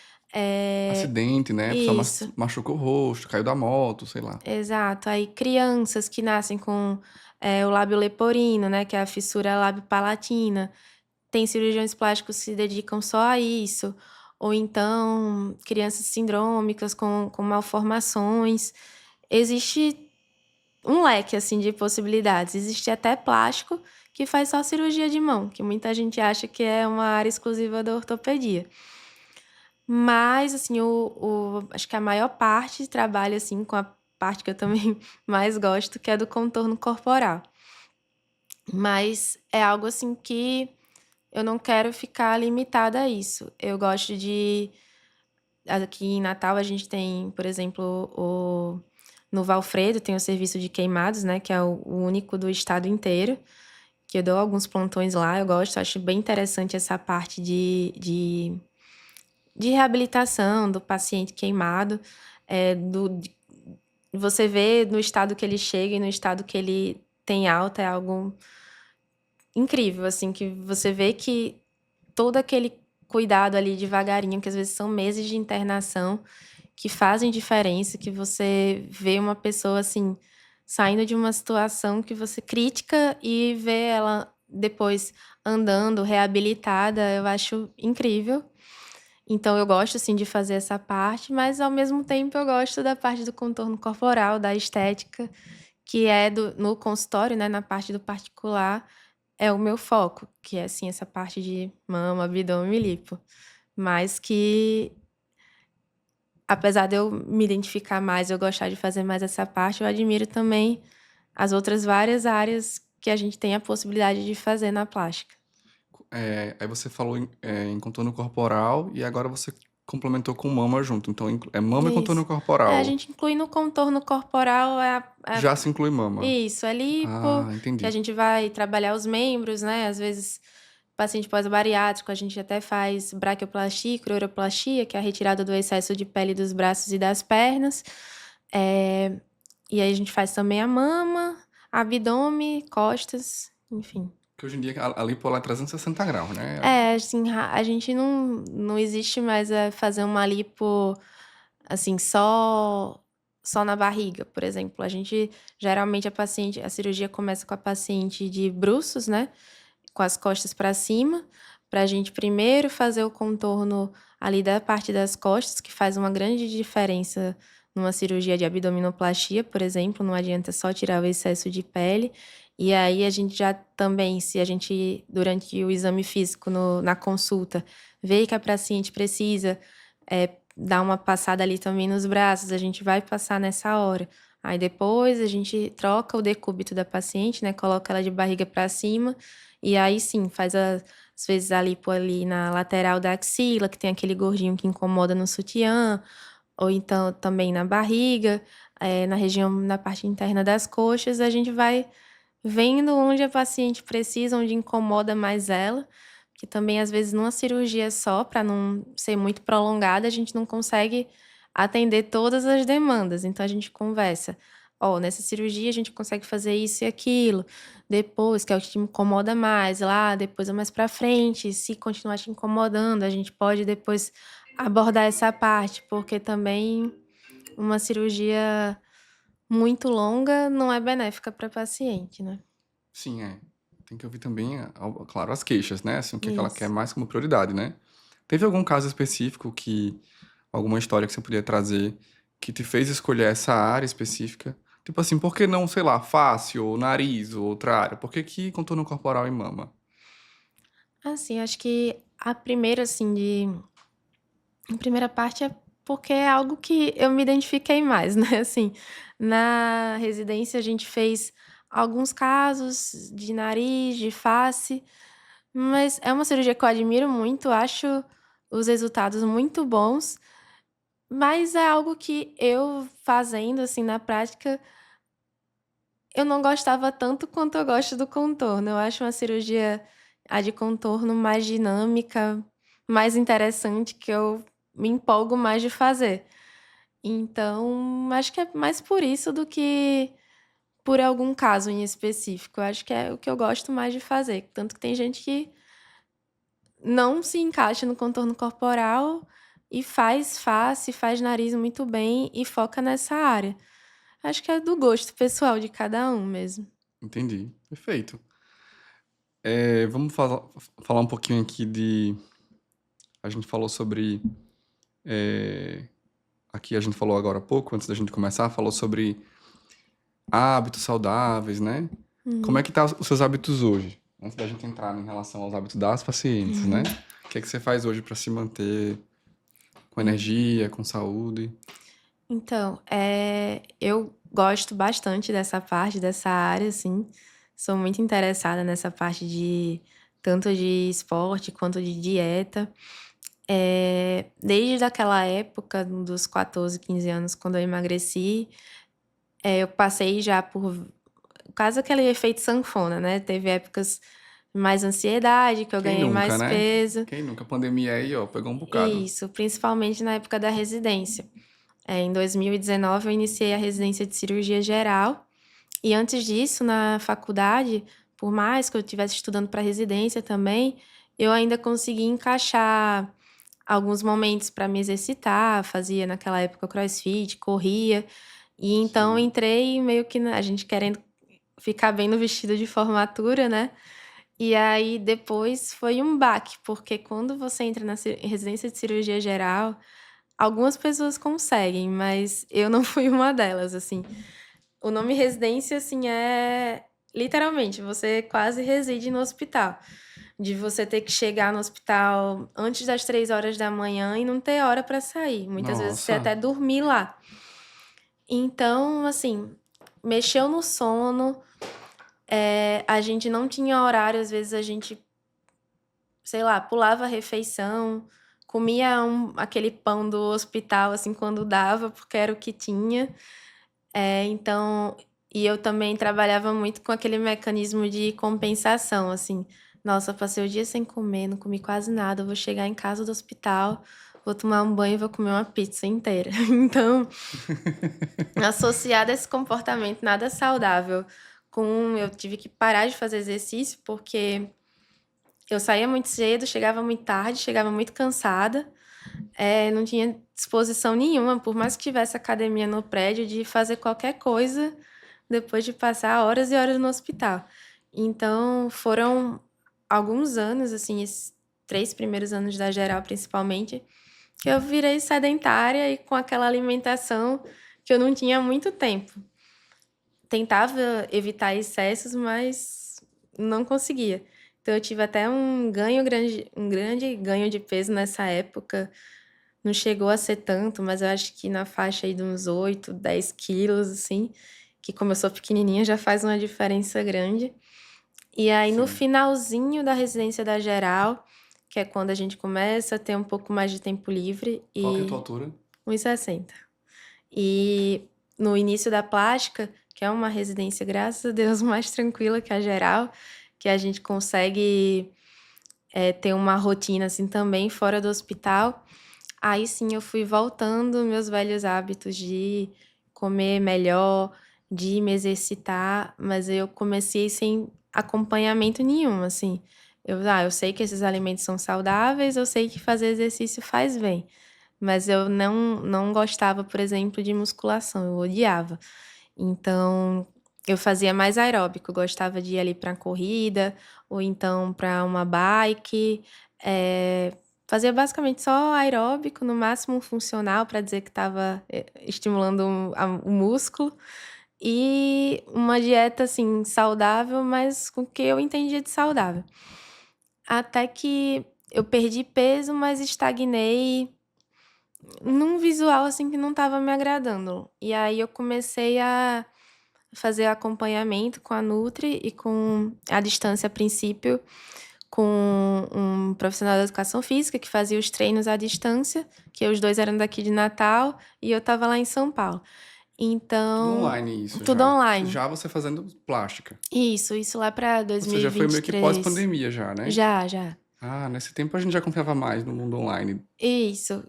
Acidente, né? A pessoa isso. machucou o rosto, caiu da moto, sei lá. Exato. Aí crianças que nascem com, o lábio leporino, né, que é a fissura lábio-palatina, tem cirurgiões plásticos que se dedicam só a isso, ou então crianças sindrômicas com malformações. Existe um leque, assim, de possibilidades. Existe até plástico que faz só cirurgia de mão, que muita gente acha que é uma área exclusiva da ortopedia. Mas, assim, acho que a maior parte trabalha, assim, com a parte que eu também mais gosto, que é do contorno corporal. Mas é algo, assim, que eu não quero ficar limitada a isso. Eu gosto de aqui em Natal a gente tem, por exemplo, no Valfredo tem o serviço de queimados, né, que é o único do estado inteiro, que eu dou alguns plantões lá, eu gosto, acho bem interessante essa parte de reabilitação do paciente queimado, você vê no estado que ele chega e no estado que ele tem alta, é algo incrível, assim, que você vê que todo aquele cuidado ali devagarinho, que às vezes são meses de internação, que fazem diferença, que você vê uma pessoa, assim, saindo de uma situação que você crítica e vê ela depois andando, reabilitada, eu acho incrível. Então eu gosto, assim, de fazer essa parte, mas ao mesmo tempo eu gosto da parte do contorno corporal, da estética, que é no consultório, né, na parte do particular, é o meu foco, que é, assim, essa parte de mama, abdômen e lipo. Mas que, apesar de eu me identificar mais, eu gostar de fazer mais essa parte, eu admiro também as outras várias áreas que a gente tem a possibilidade de fazer na plástica. Aí você falou em contorno corporal e agora você complementou com mama junto. Então, é mama e contorno Isso. corporal. A gente inclui no contorno corporal Já se inclui mama. isso, a lipo, Ah, que a entendi. gente vai trabalhar os membros, né? Às vezes, paciente pós-bariátrico, a gente até faz braquioplastia e cruoroplastia, que é a retirada do excesso de pele dos braços e das pernas. E aí a gente faz também a mama, abdômen, costas, enfim. Que hoje em dia a lipo ela é 360 graus, né? Assim, a gente não existe mais fazer uma lipo, assim, só na barriga, por exemplo. A gente, geralmente, a cirurgia começa com a paciente de bruços, né? Com as costas para cima, para a gente primeiro fazer o contorno ali da parte das costas, que faz uma grande diferença numa cirurgia de abdominoplastia, por exemplo. Não adianta só tirar o excesso de pele. E aí a gente já também, se a gente, durante o exame físico na consulta, vê que a paciente precisa dar uma passada ali também nos braços, a gente vai passar nessa hora. Aí depois a gente troca o decúbito da paciente, né? Coloca ela de barriga para cima. E aí sim, faz às vezes a lipo ali na lateral da axila, que tem aquele gordinho que incomoda no sutiã, ou então também na barriga, na região, na parte interna das coxas, a gente vai vendo onde a paciente precisa, onde incomoda mais ela, que também às vezes numa cirurgia só, para não ser muito prolongada, a gente não consegue atender todas as demandas. Então a gente conversa, nessa cirurgia a gente consegue fazer isso e aquilo. Depois, que é o que te incomoda mais, lá, depois ou mais para frente, se continuar te incomodando, a gente pode depois abordar essa parte, porque também uma cirurgia muito longa não é benéfica para paciente, né? Sim, tem que ouvir também, claro, as queixas, né? Assim, o que ela quer Isso. mais como prioridade, né? Teve algum caso específico alguma história que você podia trazer que te fez escolher essa área específica? Tipo assim, por que não, sei lá, face ou nariz ou outra área? Por que que contorno corporal e mama? Assim, acho que a primeira, assim, a primeira parte é porque é algo que eu me identifiquei mais, né? Assim, na residência a gente fez alguns casos de nariz, de face, mas é uma cirurgia que eu admiro muito, acho os resultados muito bons, mas é algo que eu fazendo, assim, na prática, eu não gostava tanto quanto eu gosto do contorno. Eu acho uma cirurgia, a de contorno, mais dinâmica, mais interessante, que eu me empolgo mais de fazer. Então, acho que é mais por isso do que por algum caso em específico. Eu acho que é o que eu gosto mais de fazer. Tanto que tem gente que não se encaixa no contorno corporal e faz face, faz nariz muito bem e foca nessa área. Acho que é do gosto pessoal de cada um mesmo. Entendi. Perfeito. Vamos falar um pouquinho aqui de. A gente falou sobre. é, Aqui a gente falou agora há pouco, antes da gente começar, falou sobre hábitos saudáveis, né? Como é Uhum. que tá os seus hábitos hoje? Antes da gente entrar em relação aos hábitos das pacientes, né? O que é que você faz hoje para se manter com energia, com saúde? Então, eu gosto bastante dessa parte, dessa área, assim. Sou muito interessada nessa parte de tanto de esporte quanto de dieta. Desde aquela época, dos 14, 15 anos, quando eu emagreci, eu passei já por quase aquele efeito sanfona, né? Teve épocas de mais ansiedade, que eu Quem ganhei nunca, mais né? peso. Quem nunca? A pandemia aí, ó, pegou um bocado. Isso, principalmente na época da residência. Em 2019, eu iniciei a residência de cirurgia geral. E antes disso, na faculdade, por mais que eu estivesse estudando para residência também, eu ainda consegui encaixar alguns momentos para me exercitar. Fazia naquela época crossfit, corria. E então Sim. entrei meio que a gente querendo ficar bem no vestido de formatura, né? E aí depois foi um baque, porque quando você entra na residência de cirurgia geral, algumas pessoas conseguem, mas eu não fui uma delas, assim. O nome residência, assim, é literalmente, você quase reside no hospital. De você ter que chegar no hospital antes das 3 horas da manhã e não ter hora para sair. Muitas vezes você Nossa, até dormir lá. Então, assim, mexeu no sono, a gente não tinha horário, às vezes a gente, sei lá, pulava a refeição, comia aquele pão do hospital, assim, quando dava, porque era o que tinha. Então, e eu também trabalhava muito com aquele mecanismo de compensação, assim. Nossa, passei o dia sem comer, não comi quase nada. Eu vou chegar em casa do hospital, vou tomar um banho e vou comer uma pizza inteira. Então, associado a esse comportamento nada saudável, eu tive que parar de fazer exercício porque eu saía muito cedo, chegava muito tarde, chegava muito cansada, não tinha disposição nenhuma, por mais que tivesse academia no prédio, de fazer qualquer coisa depois de passar horas e horas no hospital. Então, foram alguns anos, assim, esses 3 primeiros anos da geral, principalmente, que eu virei sedentária e com aquela alimentação que eu não tinha há muito tempo. Tentava evitar excessos, mas não conseguia. Então, eu tive até um grande ganho de peso nessa época. Não chegou a ser tanto, mas eu acho que na faixa aí de uns 8, 10 quilos, assim, que como eu sou pequenininha já faz uma diferença grande. E aí, no Sim. finalzinho da residência da geral, que é quando a gente começa a ter um pouco mais de tempo livre, Qual que é a tua e altura? 1,60. E no início da plástica, que é uma residência, graças a Deus, mais tranquila que a geral, que a gente consegue ter uma rotina assim também fora do hospital. Aí sim eu fui voltando meus velhos hábitos de comer melhor, de me exercitar, mas eu comecei sem acompanhamento nenhum, assim. Eu sei que esses alimentos são saudáveis, eu sei que fazer exercício faz bem, mas eu não gostava, por exemplo, de musculação, eu odiava. Então, eu fazia mais aeróbico, gostava de ir ali para corrida, ou então para uma bike. Fazia basicamente só aeróbico, no máximo um funcional, para dizer que estava estimulando o músculo. E uma dieta, assim, saudável, mas com o que eu entendia de saudável. Até que eu perdi peso, mas estagnei num visual, assim, que não estava me agradando. E aí eu comecei a fazer acompanhamento com a Nutri e com a distância, a princípio, com um profissional da educação física que fazia os treinos à distância, que os dois eram daqui de Natal e eu estava lá em São Paulo. Tudo Então, online isso tudo já. online. Já você fazendo plástica. Isso lá para Ou seja, foi meio que 2023. pós-pandemia já, né? Já. Ah, nesse tempo a gente já confiava mais no mundo online. Isso.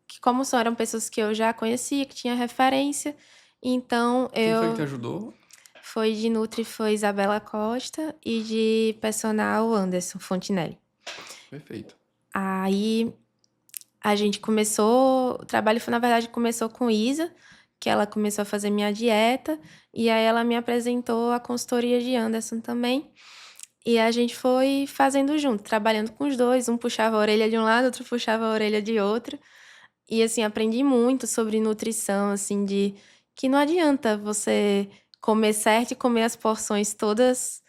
Que como só eram pessoas que eu já conhecia, que tinha referência, então Quem foi que te eu ajudou? foi de Nutri, foi Isabela Costa e de personal Anderson Fontinelli. Perfeito. Aí a gente começou, o trabalho na verdade começou com Isa, que ela começou a fazer minha dieta, e aí ela me apresentou a consultoria de Anderson também. E a gente foi fazendo junto, trabalhando com os dois, um puxava a orelha de um lado, outro puxava a orelha de outro. E assim, aprendi muito sobre nutrição, assim, de que não adianta você comer certo e comer as porções todas,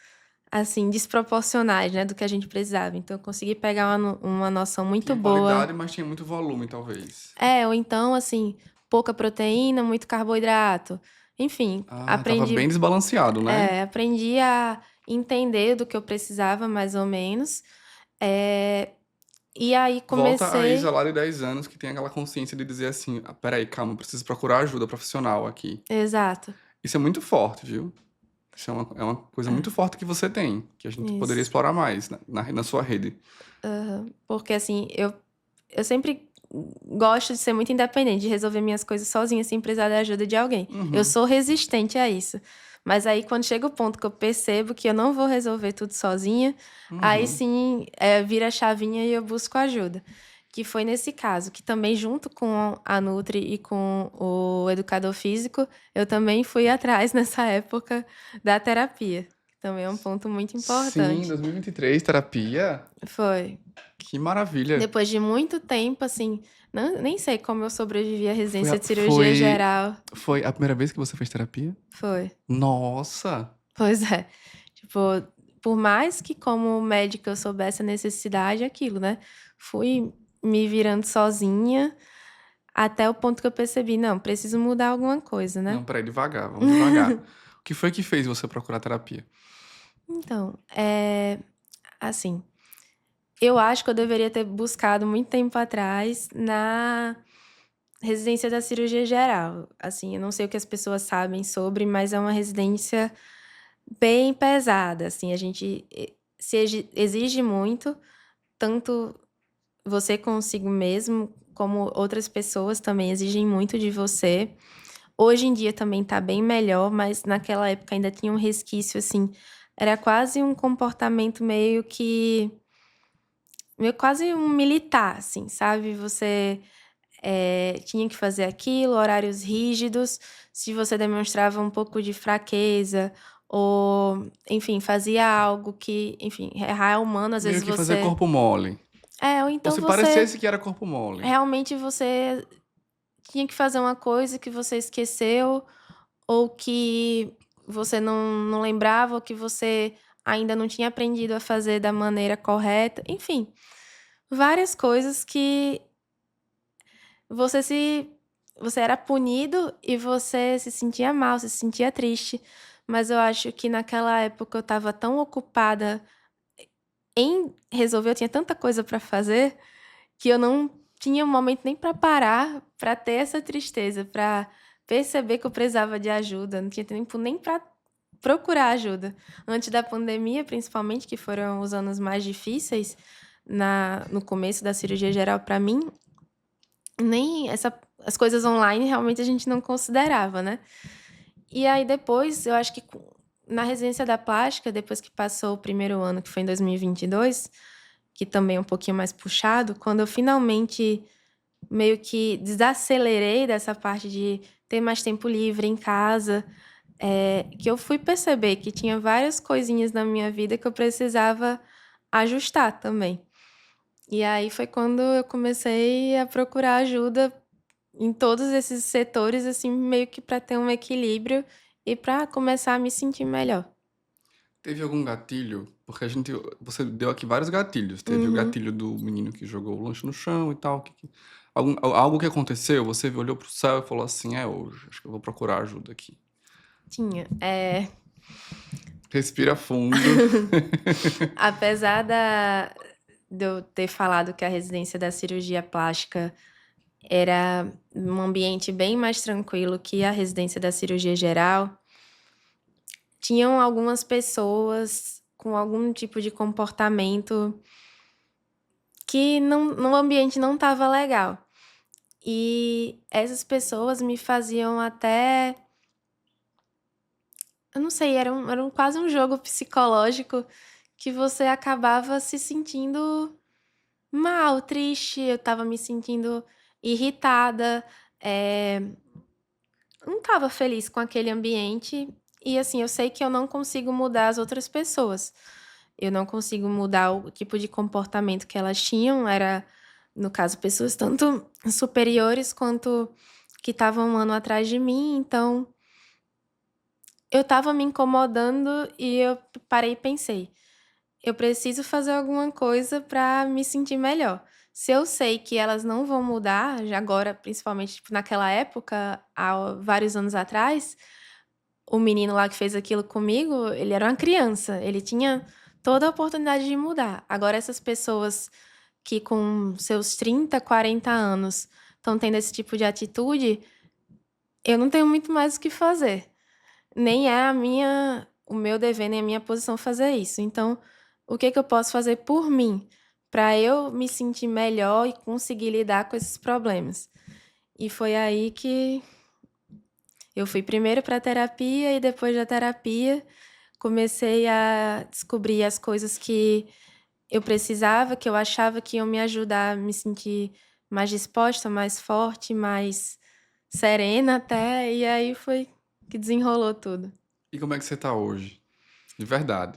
assim, desproporcionais, né, do que a gente precisava. Então, eu consegui pegar uma noção muito Tinha boa. qualidade, mas tinha muito volume, talvez. Ou então, assim, pouca proteína, muito carboidrato. Enfim, Ah, tava bem desbalanceado, né? aprendi a entender do que eu precisava, mais ou menos. É, e aí Volta a Isa comecei. lá de 10 anos que tem aquela consciência de dizer assim, ah, peraí, calma, eu preciso procurar ajuda profissional aqui. Exato. Isso é muito forte, viu? Isso é uma coisa muito forte que você tem, que a gente poderia Isso. explorar mais na sua rede. Porque assim, eu sempre gosto de ser muito independente, de resolver minhas coisas sozinha, sem precisar da ajuda de alguém. Eu Uhum, sou resistente a isso. Mas aí, quando chega o ponto que eu percebo que eu não vou resolver tudo sozinha, aí uhum. sim, vira a chavinha e eu busco ajuda. Que foi nesse caso, que também junto com a Nutri e com o educador físico, eu também fui atrás nessa época da terapia. Que também é um ponto muito Sim, importante. 2023, terapia. Foi. Que maravilha. Depois de muito tempo, assim, nem sei como eu sobrevivi à Foi, residência a- de cirurgia foi, geral. foi a primeira vez que você fez terapia? Foi. Nossa! Pois é. Tipo, por mais que como médica eu soubesse a necessidade, é aquilo, né? Fui me virando sozinha até o ponto que eu percebi, não, preciso mudar alguma coisa, né? Não, peraí, devagar, vamos devagar. O que foi que fez você procurar terapia? Então, assim, Eu acho que eu deveria ter buscado muito tempo atrás na residência da cirurgia geral. Assim, eu não sei o que as pessoas sabem sobre, mas é uma residência bem pesada, assim, a gente exige muito, tanto você consigo mesmo, como outras pessoas também exigem muito de você. Hoje em dia também tá bem melhor, mas naquela época ainda tinha um resquício, assim, era quase um comportamento meio quase um militar, assim, sabe? Você tinha que fazer aquilo, horários rígidos. Se você demonstrava um pouco de fraqueza ou, enfim, fazia algo que, enfim, é raio humano, às Meio vezes que fazer você. corpo mole. Ou Ou então se você parecesse que era corpo mole. realmente você tinha que fazer uma coisa que você esqueceu, ou que você não lembrava, ou que você ainda não tinha aprendido a fazer da maneira correta. Enfim, várias coisas que você se você era punido e você se sentia mal, se sentia triste. Mas eu acho que naquela época eu estava tão ocupada em resolver, eu tinha tanta coisa para fazer, que eu não tinha um momento nem para parar, para ter essa tristeza, para perceber que eu precisava de ajuda, não tinha tempo nem para procurar ajuda. Antes da pandemia, principalmente, que foram os anos mais difíceis, no começo da cirurgia geral para mim, nem as coisas online realmente a gente não considerava, né? E aí depois, eu acho que na residência da plástica, depois que passou o primeiro ano, que foi em 2022, que também é um pouquinho mais puxado, quando eu finalmente meio que desacelerei dessa parte de ter mais tempo livre em casa, que eu fui perceber que tinha várias coisinhas na minha vida que eu precisava ajustar também. E aí foi quando eu comecei a procurar ajuda em todos esses setores, assim, meio que para ter um equilíbrio e para começar a me sentir melhor. Teve algum gatilho? Porque você deu aqui vários gatilhos. Teve o Uhum. gatilho do menino que jogou o lanche no chão e tal. Algo que aconteceu, você olhou pro céu e falou assim, é hoje, acho que eu vou procurar ajuda aqui. Tinha. Respira fundo. Apesar de eu ter falado que a residência da cirurgia plástica era um ambiente bem mais tranquilo que a residência da cirurgia geral, tinham algumas pessoas com algum tipo de comportamento que no ambiente não estava legal. E essas pessoas me faziam até. Eu não sei, era quase um jogo psicológico que você acabava se sentindo mal, triste, eu estava me sentindo irritada, não estava feliz com aquele ambiente. E assim, eu sei que eu não consigo mudar as outras pessoas. Eu não consigo mudar o tipo de comportamento que elas tinham. Era, no caso, pessoas tanto superiores quanto que estavam um ano atrás de mim. Então, eu estava me incomodando e eu parei e pensei: eu preciso fazer alguma coisa para me sentir melhor. Se eu sei que elas não vão mudar, já agora, principalmente tipo, naquela época, há vários anos atrás, o menino lá que fez aquilo comigo, ele era uma criança, ele tinha toda a oportunidade de mudar. Agora, essas pessoas que com seus 30, 40 anos estão tendo esse tipo de atitude, eu não tenho muito mais o que fazer. Nem é o meu dever, nem a minha posição fazer isso. Então, o que que eu posso fazer por mim para eu me sentir melhor e conseguir lidar com esses problemas? E foi aí que eu fui primeiro para terapia e depois da terapia comecei a descobrir as coisas que eu precisava, que eu achava que iam me ajudar a me sentir mais disposta, mais forte, mais serena até, e aí foi que desenrolou tudo. E como é que você tá hoje? De verdade.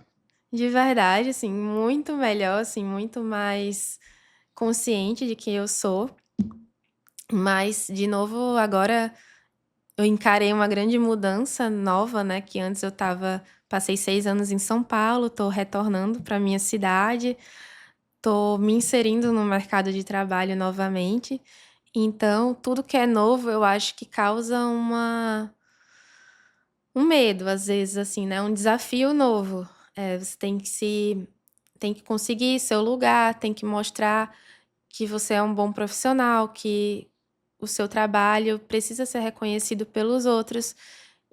De verdade, assim, muito melhor, assim, muito mais consciente de quem eu sou. Mas, de novo, agora eu encarei uma grande mudança nova, né? Que antes passei 6 anos em São Paulo, tô retornando para minha cidade, tô me inserindo no mercado de trabalho novamente. Então, tudo que é novo, eu acho que causa um medo, às vezes, assim, né? Um desafio novo. Você tem que se tem que conseguir seu lugar, tem que mostrar que você é um bom profissional, que o seu trabalho precisa ser reconhecido pelos outros.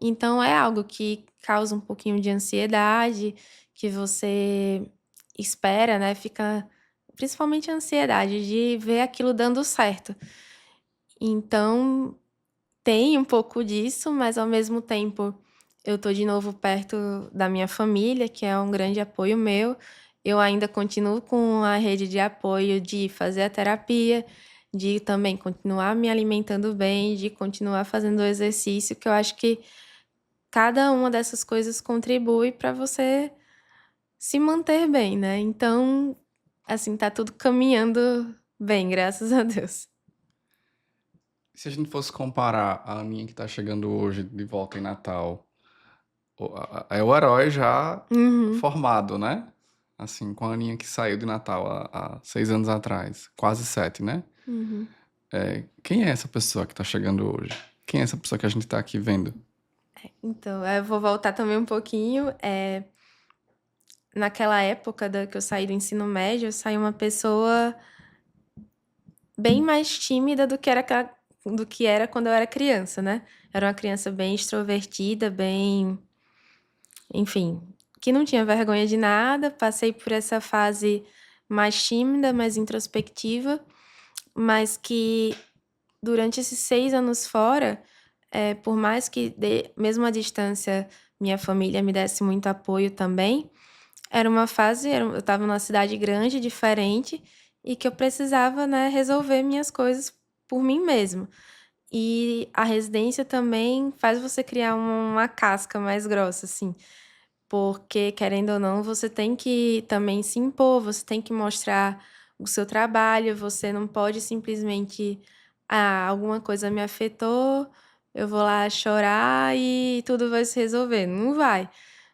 Então é algo que causa um pouquinho de ansiedade, que você espera, né? Fica principalmente a ansiedade de ver aquilo dando certo. Então tem um pouco disso, mas ao mesmo tempo eu tô de novo perto da minha família, que é um grande apoio meu. Eu ainda continuo com a rede de apoio de fazer a terapia, de também continuar me alimentando bem, de continuar fazendo o exercício, que eu acho que cada uma dessas coisas contribui para você se manter bem, né? Então, assim, tá tudo caminhando bem, graças a Deus. Se a gente fosse comparar a Aninha que tá chegando hoje de volta em Natal, é o herói já Uhum. formado, né? Assim, com a Aninha que saiu de Natal há 6 anos atrás, quase 7, né? Uhum. Quem é essa pessoa que tá chegando hoje? Quem é essa pessoa que a gente tá aqui vendo? Então, eu vou voltar também um pouquinho. Naquela época que eu saí do ensino médio, eu saí uma pessoa bem mais tímida do que era quando eu era criança, né? Era uma criança bem extrovertida, bem, enfim, que não tinha vergonha de nada. Passei por essa fase mais tímida, mais introspectiva, mas que durante esses 6 anos fora, por mais que, mesmo à distância, minha família me desse muito apoio também, era uma fase, eu estava numa cidade grande, diferente, e que eu precisava, né, resolver minhas coisas por mim mesma. E a residência também faz você criar uma casca mais grossa, assim. Porque, querendo ou não, você tem que também se impor, você tem que mostrar o seu trabalho, você não pode simplesmente, alguma coisa me afetou, eu vou lá chorar e tudo vai se resolver. Não vai.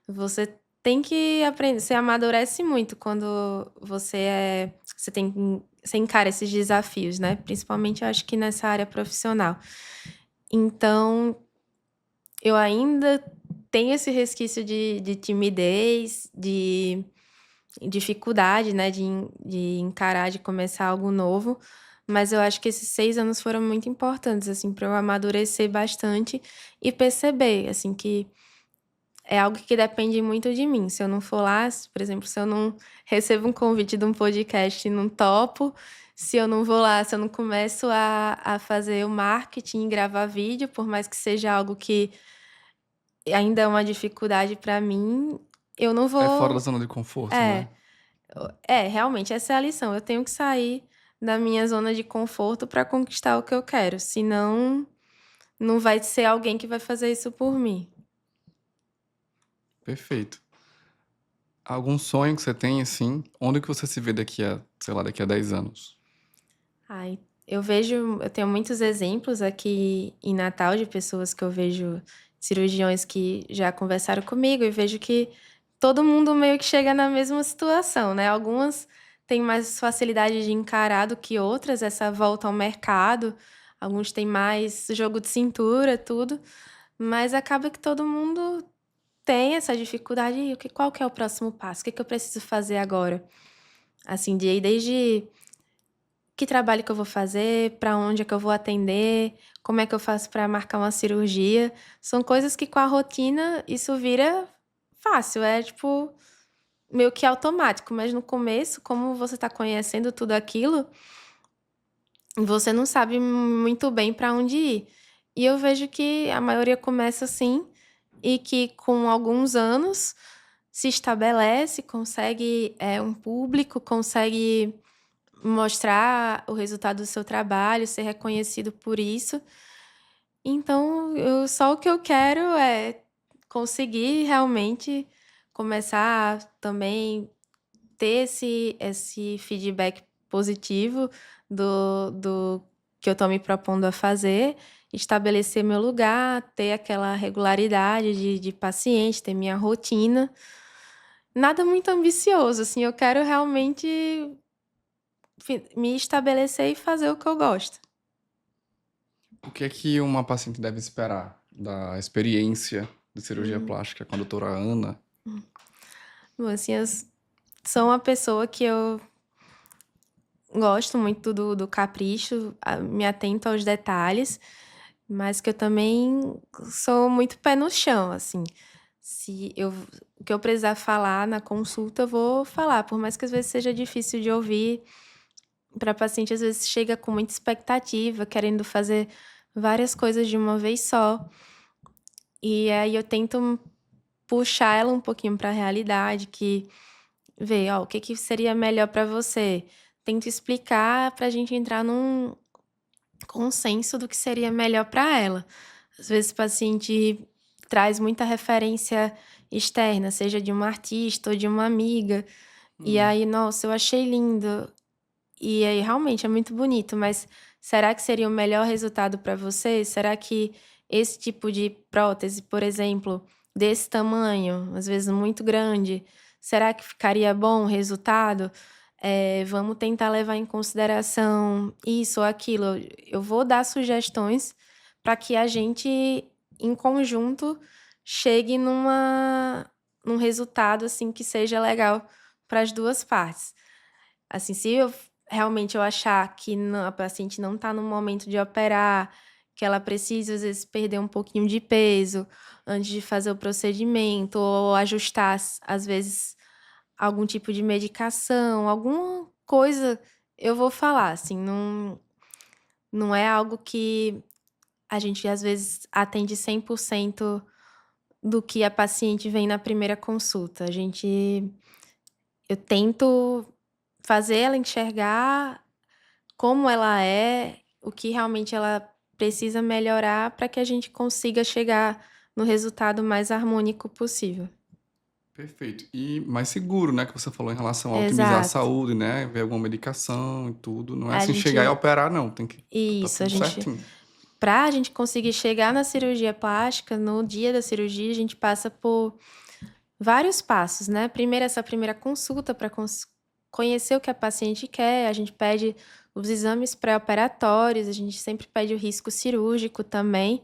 Você tem que aprender, você amadurece muito quando você encara esses desafios, né? Principalmente, eu acho que nessa área profissional. Então, eu ainda tenho esse resquício de timidez, de dificuldade, né, de encarar, de começar algo novo, mas eu acho que esses 6 anos foram muito importantes, assim, para eu amadurecer bastante e perceber, assim, que é algo que depende muito de mim. Se eu não for lá, por exemplo, se eu não recebo um convite de um podcast e não topo, se eu não vou lá, se eu não começo a fazer o marketing, gravar vídeo, por mais que seja algo que ainda é uma dificuldade para mim, eu não É fora da vou. zona de conforto, É, né? realmente, essa é a lição. Eu tenho que sair da minha zona de conforto para conquistar o que eu quero. Senão, não vai ser alguém que vai fazer isso por mim. Perfeito. Algum sonho que você tem, assim? Onde que você se vê daqui a, sei lá, daqui a 10 anos? Ai, eu tenho muitos exemplos aqui em Natal de pessoas que eu vejo, cirurgiões que já conversaram comigo e vejo que todo mundo meio que chega na mesma situação, né? Algumas têm mais facilidade de encarar do que outras, essa volta ao mercado. Alguns têm mais jogo de cintura, tudo. Mas acaba que todo mundo tem essa dificuldade. E qual que é o próximo passo? O que eu preciso fazer agora? Assim, desde que trabalho que eu vou fazer, para onde é que eu vou atender, como é que eu faço para marcar uma cirurgia. São coisas que com a rotina isso vira fácil, é tipo meio que automático, mas no começo, como você está conhecendo tudo aquilo, você não sabe muito bem para onde ir. E eu vejo que a maioria começa assim e que com alguns anos se estabelece, consegue um público, consegue mostrar o resultado do seu trabalho, ser reconhecido por isso. Então, só o que eu quero é conseguir realmente começar a também ter esse feedback positivo do que eu estou me propondo a fazer, estabelecer meu lugar, ter aquela regularidade de paciente, ter minha rotina. Nada muito ambicioso, assim, eu quero realmente me estabelecer e fazer o que eu gosto. O que é que uma paciente deve esperar da experiência de cirurgia plástica com a doutora Ana? Bom, assim, sou uma pessoa que eu gosto muito do capricho, me atento aos detalhes, mas que eu também sou muito pé no chão, assim. Se eu, o que eu precisar falar na consulta, eu vou falar, por mais que às vezes seja difícil de ouvir. Para paciente, às vezes chega com muita expectativa, querendo fazer várias coisas de uma vez só. E aí eu tento puxar ela um pouquinho para a realidade, que ver, ó, o que que seria melhor para você. Tento explicar para a gente entrar num consenso do que seria melhor para ela. Às vezes o paciente traz muita referência externa, seja de uma artista ou de uma amiga, e Hum, aí, nossa, eu achei lindo. E aí, realmente, é muito bonito, mas será que seria o melhor resultado para você? Será que esse tipo de prótese, por exemplo, desse tamanho, às vezes muito grande, será que ficaria bom o resultado? Vamos tentar levar em consideração isso ou aquilo. Eu vou dar sugestões para que a gente, em conjunto, chegue num resultado assim que seja legal para as duas partes. Assim, se eu realmente eu achar que a paciente não está no momento de operar, que ela precisa, às vezes, perder um pouquinho de peso antes de fazer o procedimento, ou ajustar, às vezes, algum tipo de medicação, alguma coisa, eu vou falar, assim, não é algo que a gente, às vezes, atende 100% do que a paciente vem na primeira consulta. Eu tento fazer ela enxergar como ela é, o que realmente ela precisa melhorar para que a gente consiga chegar no resultado mais harmônico possível. perfeito. E mais seguro, né? Que você falou em relação a otimizar a Exato. saúde, né? Ver alguma medicação e tudo. Não é A assim chegar e gente operar, não. Tem que tá isso, tudo certinho. pra gente conseguir chegar na cirurgia plástica, no dia da cirurgia, a gente passa por vários passos, né? Primeiro, essa primeira consulta para conhecer o que a paciente quer, a gente pede os exames pré-operatórios, a gente sempre pede o risco cirúrgico também,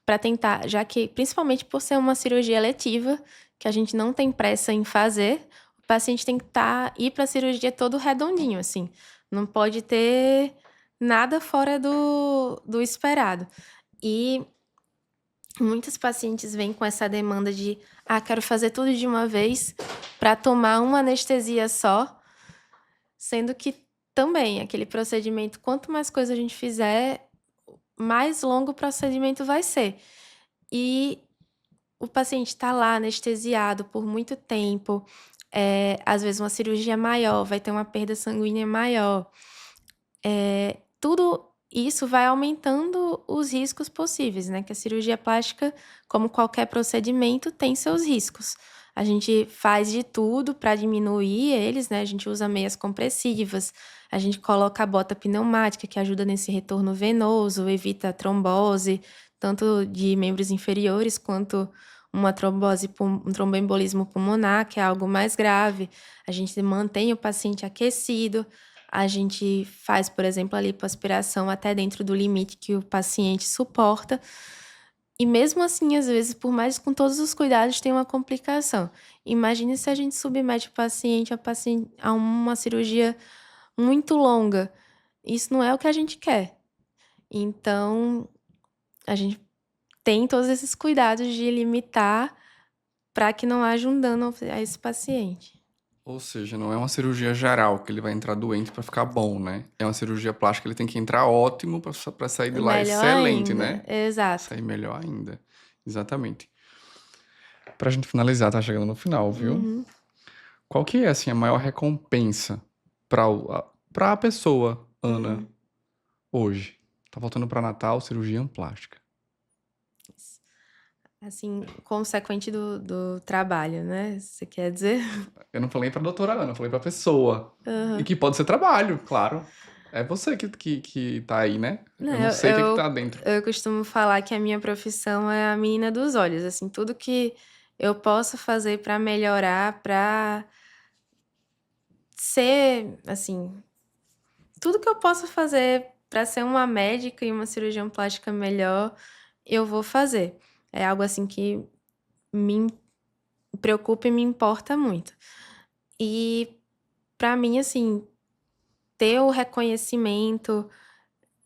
para tentar, já que, principalmente por ser uma cirurgia eletiva, que a gente não tem pressa em fazer, o paciente tem que ir para a cirurgia todo redondinho, assim. Não pode ter nada fora do esperado. E muitos pacientes vêm com essa demanda de, quero fazer tudo de uma vez para tomar uma anestesia só, sendo que também aquele procedimento, quanto mais coisa a gente fizer, mais longo o procedimento vai ser. E o paciente está lá anestesiado por muito tempo, às vezes uma cirurgia maior, vai ter uma perda sanguínea maior. Tudo isso vai aumentando os riscos possíveis, né? Que a cirurgia plástica, como qualquer procedimento, tem seus riscos. A gente faz de tudo para diminuir eles, né? A gente usa meias compressivas, a gente coloca a bota pneumática, que ajuda nesse retorno venoso, evita a trombose, tanto de membros inferiores quanto uma trombose, um tromboembolismo pulmonar, que é algo mais grave. A gente mantém o paciente aquecido. A gente faz, por exemplo, a lipoaspiração até dentro do limite que o paciente suporta. E mesmo assim, às vezes, por mais com todos os cuidados, tem uma complicação. Imagine se a gente submete o paciente a uma cirurgia muito longa. Isso não é o que a gente quer. Então, a gente tem todos esses cuidados de limitar para que não haja um dano a esse paciente. Ou seja, não é uma cirurgia geral que ele vai entrar doente para ficar bom, né? É uma cirurgia plástica, ele tem que entrar ótimo para sair de lá Melhor excelente, ainda. né? Exato. Sair melhor ainda. Exatamente. Pra gente finalizar, tá chegando no final, viu? Uhum. Qual que é, assim, a maior recompensa pra a pessoa, Ana, Uhum. hoje? Tá voltando pra Natal, cirurgia plástica. Assim, consequente do trabalho, né? Você quer dizer? Eu não falei pra doutora Ana, eu falei pra pessoa. E Aham. que pode ser trabalho, claro. É você que tá aí, né? Não, Eu não sei o que tá dentro. eu costumo falar que a minha profissão é a menina dos olhos, assim, tudo que eu posso fazer para melhorar, para ser, assim, tudo que eu posso fazer para ser uma médica e uma cirurgiã plástica melhor, eu vou fazer. É algo assim que me preocupa e me importa muito. E para mim, assim, ter o reconhecimento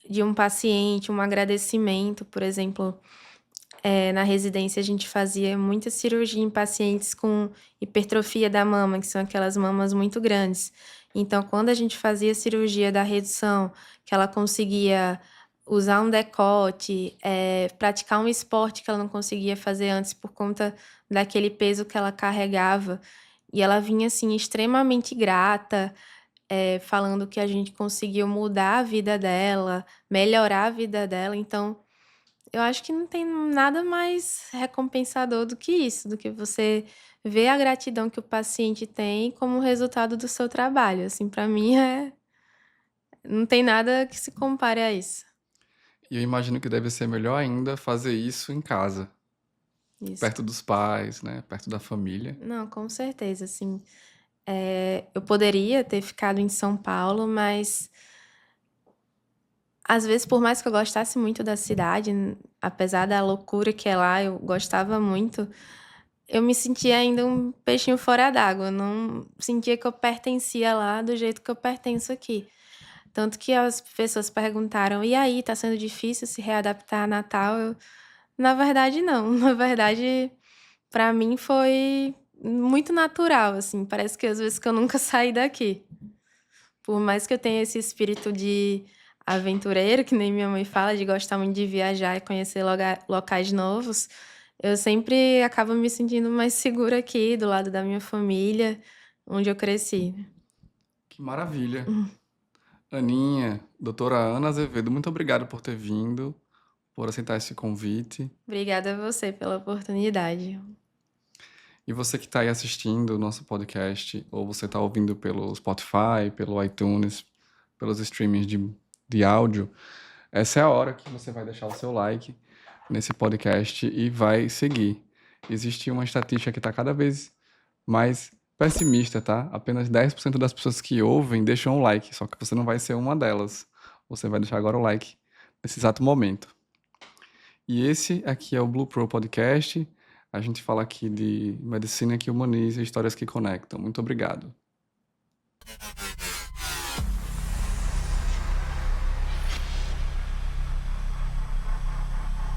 de um paciente, um agradecimento, por exemplo, na residência a gente fazia muita cirurgia em pacientes com hipertrofia da mama, que são aquelas mamas muito grandes. Então, quando a gente fazia a cirurgia da redução, que ela conseguia usar um decote, praticar um esporte que ela não conseguia fazer antes por conta daquele peso que ela carregava, e ela vinha assim extremamente grata, falando que a gente conseguiu mudar a vida dela, melhorar a vida dela. Então, eu acho que não tem nada mais recompensador do que isso, do que você ver a gratidão que o paciente tem como resultado do seu trabalho. Assim, para mim não tem nada que se compare a isso. E eu imagino que deve ser melhor ainda fazer isso em casa, Isso. perto dos pais, né? Perto da família. Não, com certeza, assim. Eu poderia ter ficado em São Paulo, mas às vezes, por mais que eu gostasse muito da cidade, apesar da loucura que é lá, eu gostava muito. Eu me sentia ainda um peixinho fora d'água, eu não sentia que eu pertencia lá do jeito que eu pertenço aqui. Tanto que as pessoas perguntaram: "E aí, tá sendo difícil se readaptar a Natal?" Na verdade não, na verdade, pra mim foi muito natural, assim, parece que às vezes que eu nunca saí daqui. Por mais que eu tenha esse espírito de aventureiro, que nem minha mãe fala, de gostar muito de viajar e conhecer locais novos, eu sempre acabo me sentindo mais segura aqui, do lado da minha família, onde eu cresci. Que maravilha. Aninha, doutora Ana Azevedo, muito obrigado por ter vindo, por aceitar esse convite. Obrigada a você pela oportunidade. E você que está aí assistindo o nosso podcast, ou você está ouvindo pelo Spotify, pelo iTunes, pelos streamings de áudio, essa é a hora que você vai deixar o seu like nesse podcast e vai seguir. Existe uma estatística que está cada vez mais pessimista, tá? Apenas 10% das pessoas que ouvem deixam o like, só que você não vai ser uma delas. Você vai deixar agora o like nesse exato momento. E esse aqui é o Blue Pro Podcast. A gente fala aqui de medicina que humaniza e histórias que conectam. Muito obrigado.